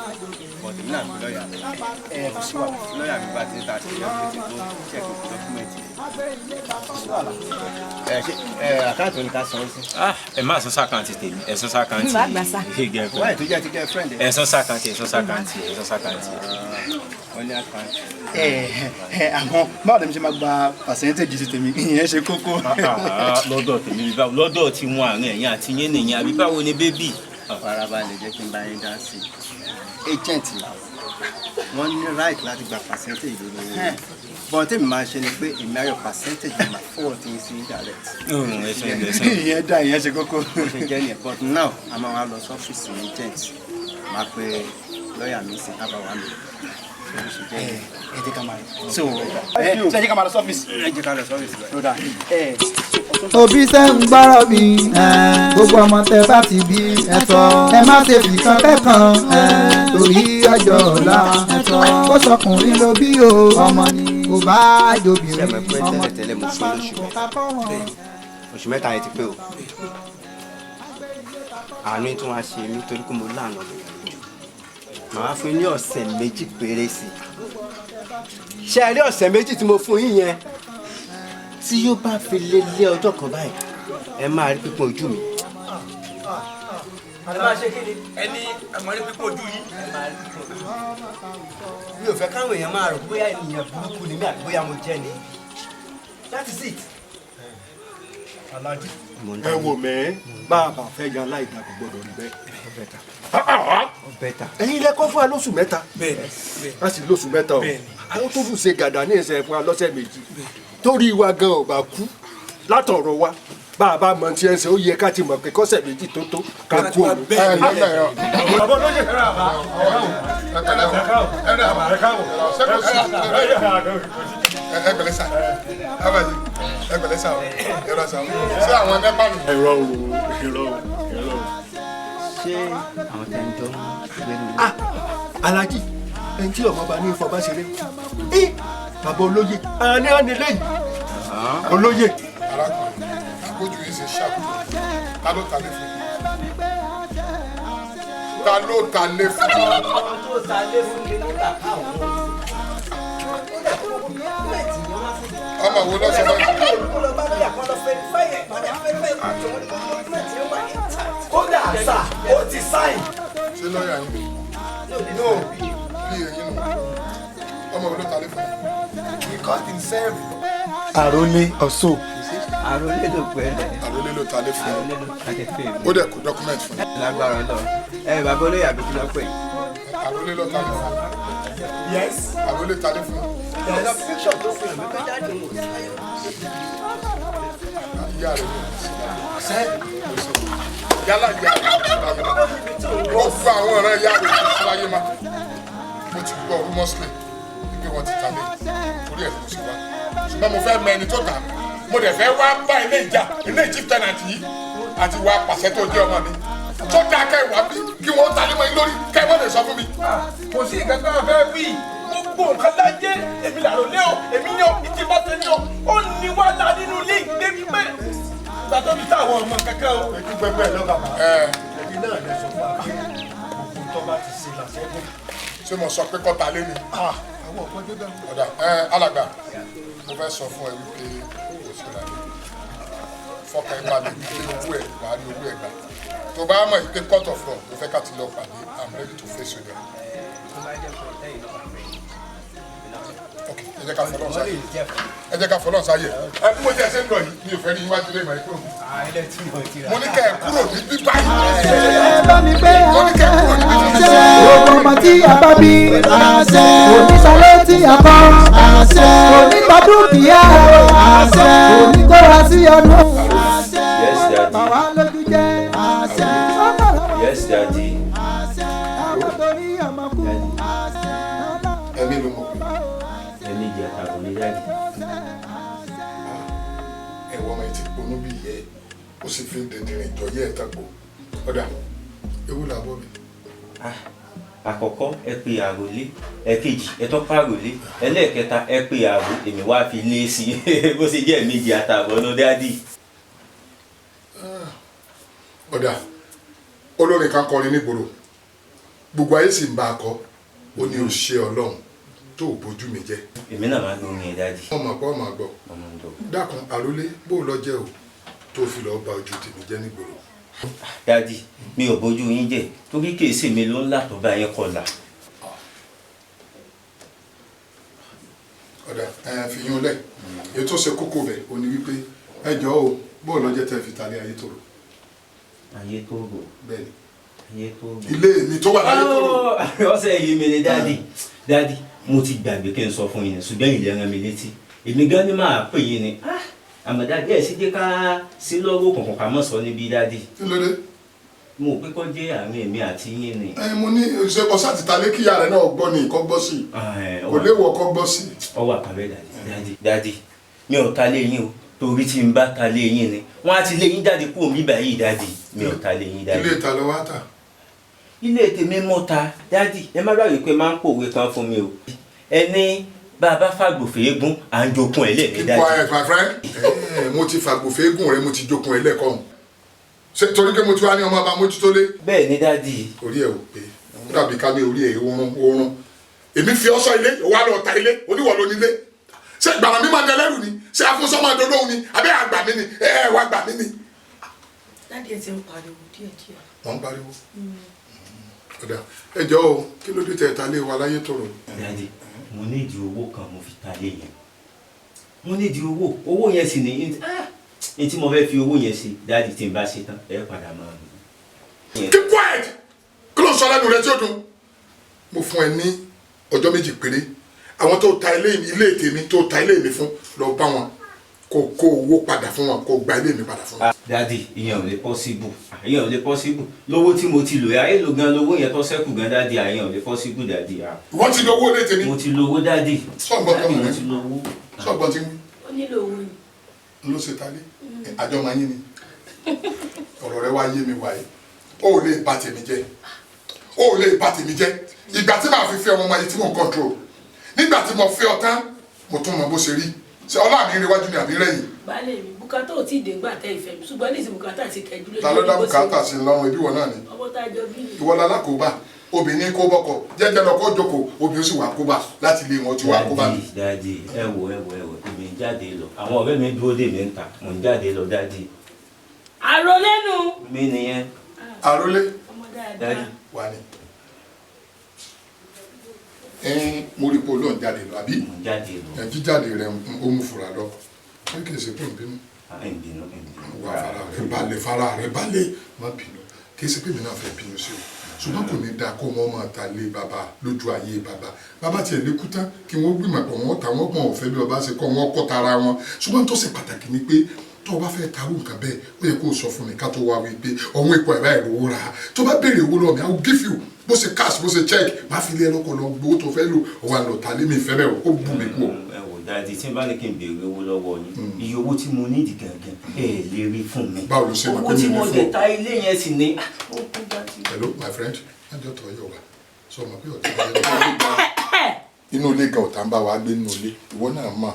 but èmi náà pè lọ́ọ̀yà kò sí wà lọ́ọ̀yà mi bá ti ń ta sí everything tó check gbogbo dọ́kúmẹ̀ntì yẹn àkáǹtì oníkà san sí. ẹ má sọ sákàǹtì tèmi ẹ sọ sákàǹtì wáyé tó jẹ́ ti girlfriend ẹ sọ sákàǹtì ẹ sọ sákàǹtì ẹ sọ sákàǹtì. wọ́n ní àkáǹtì. àmọ́ báwo ni mo ṣe máa gba percentage sí tèmi ìyẹn ṣe kókó. lọ́dọ̀ tèmi bí báwo lọ́dọ̀ tí wọ́n àárín ẹ̀yìn àti yín nìyẹn àbí báwo ni bébì. farabalẹ̀ jẹ́ kí n bá yín dá sí i agent wọ́n ní right láti gba percentage lórí owó bọ́n tèmi máa ṣe ni pé èmi ayọ̀ percentage ní máa forward tí ń sí direct. ìyẹn dá ìyẹn ṣe kókó. ó ṣe jẹ́ nìyẹn but now a máa wá lọ sọ́fíìsì agent máa pe lọ́ọ̀yà mi sí àbáwá mi. ẹ jẹ́ ká máa lọ. so ẹ jẹ́ ká máa lọ sọ́fíìsì. ẹ jẹ́ ká lọ sọ́fíìsì. òbí ṣe ń gbọ́rọ̀ mi gbogbo ọmọ tẹ bá ti bí ẹ̀tọ́ ẹ má ṣe fìkan kẹ́kan torí ọjọ́ ọ̀la ẹ̀tọ́ ó sọkùnrin ló bí o ọmọ ni kò bá jòbìnrin ọmọ tẹ́lẹ̀ mo fún oṣù mẹ́ta yẹn ti pé o àánú tí wọ́n á ṣe mí torí pé mo láàánú màá fún yín ní ọ̀sẹ̀ méjì péré sí i ṣe rí ọ̀sẹ̀ méjì tí mo fún yín yẹn tí yóò bá fi lé ọjọ́ kan báyìí ẹ máa rí pípọ́n ojú mi. ẹ máa ṣe kéde ẹni àmọ́ rí pípọ́n ojú yìí. mi ò fẹ́ káwọn èèyàn máa rò bóyá ènìyàn burúkú ni mí àbí bóyá mo jẹ́ ni. that is it. Aláàjì ẹ wò mẹ́ bá a bá fẹ́ yan aláìdá kò gbọ́dọ̀ rí bẹ́ẹ̀. ẹ̀yin lẹ kọ́ fún wa lóṣù mẹ́ta a sì lóṣù mẹ́ta o àwọn tó fún ṣe gàdá ní ìṣẹ̀ fún wa lọ́sẹ̀ méjì torí wa gan ọba kú látọ̀rọ̀ wa bá a bá mọ tí ẹ ń ṣe ó yẹ ká ti mọ̀ pé kọ́sẹ̀ méjì tó tó ká kú òun. bàbá olóyè ẹ̀rọ àbá ẹgbẹ̀lẹ́ sà abàjẹ́ ẹgbẹ̀lẹ́ sà ẹ̀rọ sà ṣé àwọn nẹ́pà nù. ẹ̀rọ o. ṣé àwọn tẹ̀ ń jọ gbẹ́nu. Aláàjì ẹni tí ọmọ bá ní ifọ̀ bá ṣeré bàbá olóyè àní àní lẹ́yìn olóyè. arákùnrin àkójú yìí ṣe ṣàkóso ta ló ta lé fún ta ló ta lé fún. tó ta lé fún mi ló tà káwọn. ọmọ wo lọ sọ báyìí. kódà àṣà ó ti sáìn. ṣé lọ́ọ̀yà yín no bí èyí nù ọmọ wo ló ta lé fún. he called himself. Àrólé ọ̀ṣọ́. Àrólé ló pẹ́ lẹ̀. Àrólé ló ta lé fún. Àrólé ló ta lé fún. ó dẹ̀ kó dọ́kúmẹ̀ntì fún. lágbára lọ bàbá olóyè àbíkí lọ pé. Àrólé ló ta lé fún. yes. Àrólé ta lé fún. ẹ̀rọ píṣọ̀ tó fi hàn mí pé jáde wò. ìyá rẹ̀ ṣe yálà ìyá rẹ̀ ó gba àwọn ọ̀rẹ́ ìyá rẹ̀ tó ṣe láyé má mo ti gbọ́ rúmọ́sílẹ̀ wípé wọ́n ti ta lé torí ẹ̀ ló ṣe wá ṣùgbọ́n mo fẹ́ mọ ẹni tó ta mo dẹ̀ fẹ́ wá bá ilé ìjà ilé chief tenant yìí àti wá pàṣẹ tó jẹ́ ọmọ mi tó dáa kẹ́ wá bí kí wọ́n ta lé mọ́ yín lórí kẹ́ wọ́n lè sọ fún mi. kò sí nǹkan kan fẹ́ wí gbogbo nǹkan láyé èmi làrò lé o èmi ní o ìtì bá tẹ ní o ó ní wá la nínú ilé ìgbé wípé ìgbà tó fi táwọn ọmọ kankan o. ètò pẹpẹ lọ bàbá ẹbí náà lè sọ fún wa gbogbo tó bá ti ṣe làṣẹgun. ṣé mo sọ pé kọ́ta lé mi. àwọn ọ̀pọ̀ tó dẹ́nu. ọ̀dà alàgbà mo fẹ́ sọ fún ẹ wípé kò sí ra ní fọkàn ẹ balẹ̀ wípé owó ẹ wà á rí owó ẹ gbà tó bá mọ̀ wípé court of law mo fẹ́ ká ti lọ pàdé I'm ready to face you there. ẹ jẹ́ ká fọlọ́n sáyé ẹ jẹ́ ká fọlọ́n sáyé ẹ bí mo jẹ́ ṣe ń lọ yìí mi ò fẹ́ rí iwájú lé mọ̀ ẹ́ kúrò mo ní kẹ́ ẹ kúrò ní bíbá yìí. ẹ bá mi gbé àṣẹ gbogbo ọmọ tí a bá bí àṣẹ oníṣàlẹ̀ tí a kọ́ àṣẹ onígbàdúkìá àṣẹ oníkóra sí ọdún àṣẹ bàwá lójú jẹ́ àṣẹ Yes, Daddy. àṣẹ àbátorí ọmọkú àṣẹ. ẹ̀mí ló mọ̀ pé. ẹni ìjà àbò ní dáàdì. ẹ̀wọ̀n ọmọ ẹ̀ ti ponú bí ìyẹ́ ó sì fi dẹ̀dẹ̀rẹ̀ ìjọyẹ̀ ẹ̀ tàpọ̀ ọ̀dà ewu làbọ̀ mi. àkọ́kọ́ ẹ pe àròlé ẹ̀kejì ẹ tọ́pọ̀ àròlé ẹlẹ́ẹ̀kẹta ẹ pe àrò èmi wá fi lé sí i bó ṣe jẹ́ méjì àtààbọ̀ náà dáàdì. ọ̀dà olórin kan kọrin nígboro gbogbo ayé sì ń bá a kọ ó ní òṣìṣẹ́ ọlọ́run tó ò bójú mi jẹ́. èmi náà máa ń lóyún ẹ dáàdì. ọmọ àgbọ̀ ọmọ àgbọ̀ dákun àrólé bó lọ jẹ́ o. tó fi lọ́ọ́ bà ojú tèmi jẹ́ nígboro. dádì mi ò bójú yín jẹ́ torí kèsì mi ló ń là tó bá yẹn kọlà. ọ̀dà fi yún lẹ̀ èyí tó ṣe kókó bẹ̀ ò ní wípé ẹ jọ̀ọ́ o bóòlù ọjọ́ tẹ́ fi talé ayé tòrò. ayé tó rò. bẹ́ẹ̀ni. ayé tó rò. ilé mi tó wà láyé tòrò. ọ̀sẹ̀ yìí mi ni dádì mo ti gbàgbé kí n sọ fún yín ṣùgbọ́n ìlẹ̀ rán mi létí èmi gan ni máa pè yín ni àmọ́ dádì ẹ̀ sì jẹ́ ká sí lọ́wọ́ kọ̀ọ̀kan ká mọ̀ sọ níbi dádì. kí ló dé. mo pé kọ́ jẹ́ àárín èmi àti yín ni. mo ní ṣe kọ́ sáà ti ta lé kíyà rẹ̀ náà gbọ́ ni kọ́ gbọ́ sí i kò léwọ̀ kọ́ gbọ́ sí i. ọwọ́ àpàrẹ dádì mi ò ta lé yín o torí tí n bá ta lé yín ni wọ́n á ti lé yín jáde kúrò níbà yìí dádì mi ò ta lé yín dádì. ilé ìta lọ wá tà. ilé tèmi mọ́ ta dádì ẹ má gbàgbé pé máa ń pòwe kan fún mi o ẹni bàbá fàgbòfé gún à ń jokun ẹ lẹ́ẹ̀mí dádì. quiet my friend mo ti fàgbòfé gún rẹ mo ti jokun ẹ lẹ́ẹ̀kọ́ ṣe torí pé mo ti wá ní ọmọ ọba mójútó lé. bẹ́ẹ̀ ni dádì. orí ẹ ò pé dàbí ká ní orí ẹ oorun èmi fi ọsọ ilé wà lọ ta ilé oníwọ̀ ló nílé ṣé gbàrà mi máa dẹlẹ́rù ni ṣé afúnṣọ́ máa dolóhùn ni àbí àgbà mi ni wá gbà mí ni. dádì ẹ ti ń pariwo díẹ̀díẹ̀. wọ́n ń pariwo. ọ̀dà ẹ jọ̀ọ́ o kí ló dé tẹ̀ ta lé wa láyé tòrò. dádì mo ní ìdí owó kan mo fi ta lé yẹn mo ní ìdí owó yẹn sì ní ní tí mo fẹ́ fi owó yẹn sí dádì tí n bá ṣe tán ẹ padà máa mú. keep quiet kí ló ń sọ lẹ́nu rẹ tí ó dùn. mo fún ẹ ní ọjọ́ méjì péré àwọn tó ta ilé tèmi tó ta ilé mi fún lọ bá wọn kó owó padà fún wọn kó gba ilé mi padà fún wọn. dádì ìyẹn ò lè possible lówó tí mo ti lò yá èlò gan lówó yẹn tó ṣẹ́kù gan dádì ìyẹn ò lè possible dádì. wọ́n ti lówó ilé tèmi. mo ti lówó dádì. sọ́ọ̀gbọ́n tó mọ̀ mo ti lówó. sọ́ọ̀gbọ́n ti wí. ó nílò owó ni. ló ṣe ta lé àjọ máa yín ni ọ̀rọ̀ rẹ wá yé mi wáyé ó lè bà tèmi jẹ́ ó lè bà tèmi jẹ́ ìgbà tí màá fi fẹ́ ọmọ yìí tí mò ń control nígbà tí mo fẹ́ ọ tán mo tún mọ bó ṣe rí ṣe ọlá mi rí wájú ni àbí rẹ̀yìn. baálé mi bùkátà ò tí ì dé gbà tẹ ìfẹ́ mi ṣùgbọ́n ní ìsìn bùkátà ti kẹjú lójú. ta ló dá bùkátà sí i lọ́rùn ibi wọn náà ni. ọmọ tá a jọ bí mi. ìwọ lálá kó bá obìnrin kó bọ́kọ jẹ́jẹ́ lọ kó jókòó obìnrin sì wà kó bá láti ilé wọn tí wà kó bá mi. dádì ẹ wò èmi ń jáde lọ àwọn ọ̀rẹ́ mi dúró dè mí ń ta mò ń jáde lọ dádì. àròlẹ́nu. mi nìyẹn. àròlé. ọmọ dáadáa. wà ní. mo rí pé olóhùn jáde lọ àbí. jáde lọ. jíjáde rẹ ó mú fura lọ wọn kì í ṣe pé ń bínú. wà fara rẹ balẹ̀ má bínú kì í ṣe pé mi náà fẹ́ bínú sí o ṣùgbọ́n kò ní dáa kó wọ́n máa ta lé bàbá lójú ayé bàbá tiẹ̀ lé kú tán kí wọ́n gbìmọ̀ pọ̀ wọ́n ta wọ́n pọ̀ ọ̀fẹ́ bí ọba ṣe kọ́ wọ́n kọ́ tara wọn ṣùgbọ́n tó ṣe pàtàkì ni pé tó o bá fẹ́ tarú nǹkan bẹ́ẹ̀ ó yẹ kó o sọ fún mi ká tó wá wí pé ọ̀hún ipò ẹ̀rọ ìrówó ra tó bá béèrè owó lọ́wọ́ mi I will give you bó ṣe cash bó ṣe check má fi lé ẹlọ́kọ̀ lọ gbowó tó fẹ́ lò ọ̀wà lọ ta lé mi ìfẹ́ bẹ́ẹ̀ ó bù mí kú. dàdí tí n bá ní kí n béèrè owó lọ́wọ́ yín iye owó tí mo nídìí gangan ẹ lè rí fún mi. báwo ló ṣe máa pé mi ní fún owó tí mo lè ta ilé yẹn sì ní. hello my friend ẹjọ́ tó yọ wá sọ ma pé ọ̀tá inú ilé gan ọ̀tá ń bá wa gbé nínú ilé ìwọ náà mà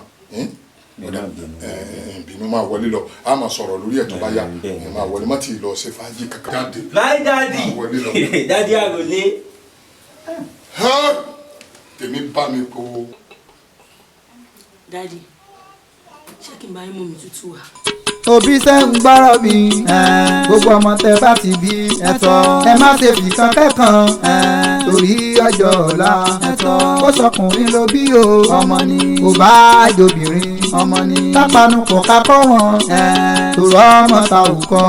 bínú máa wọlé lọ a máa sọ̀rọ̀ lórí ẹ̀ tó bá yá máa wọlé má ti lọ ṣe fàájì kankan. láì dádì dádì àròlé. tèmi bá mi kó. dádì ṣé kí n bá yín mú mi tútù wá. òbí ṣe ń gbọ́rọ̀ mi gbogbo ọmọ tẹ bá ti bí ẹ̀tọ́ ẹ má ṣe fi kan kẹ́kan torí ọjọ́ ọ̀la ẹ̀tọ́ ó sọkùnrin ló bí o ọmọ ni kò bá àjòbìnrin ọmọ ni kápánu pọ̀ ká kọ́ wọn tòrọ́ ọmọ ta òkọ́.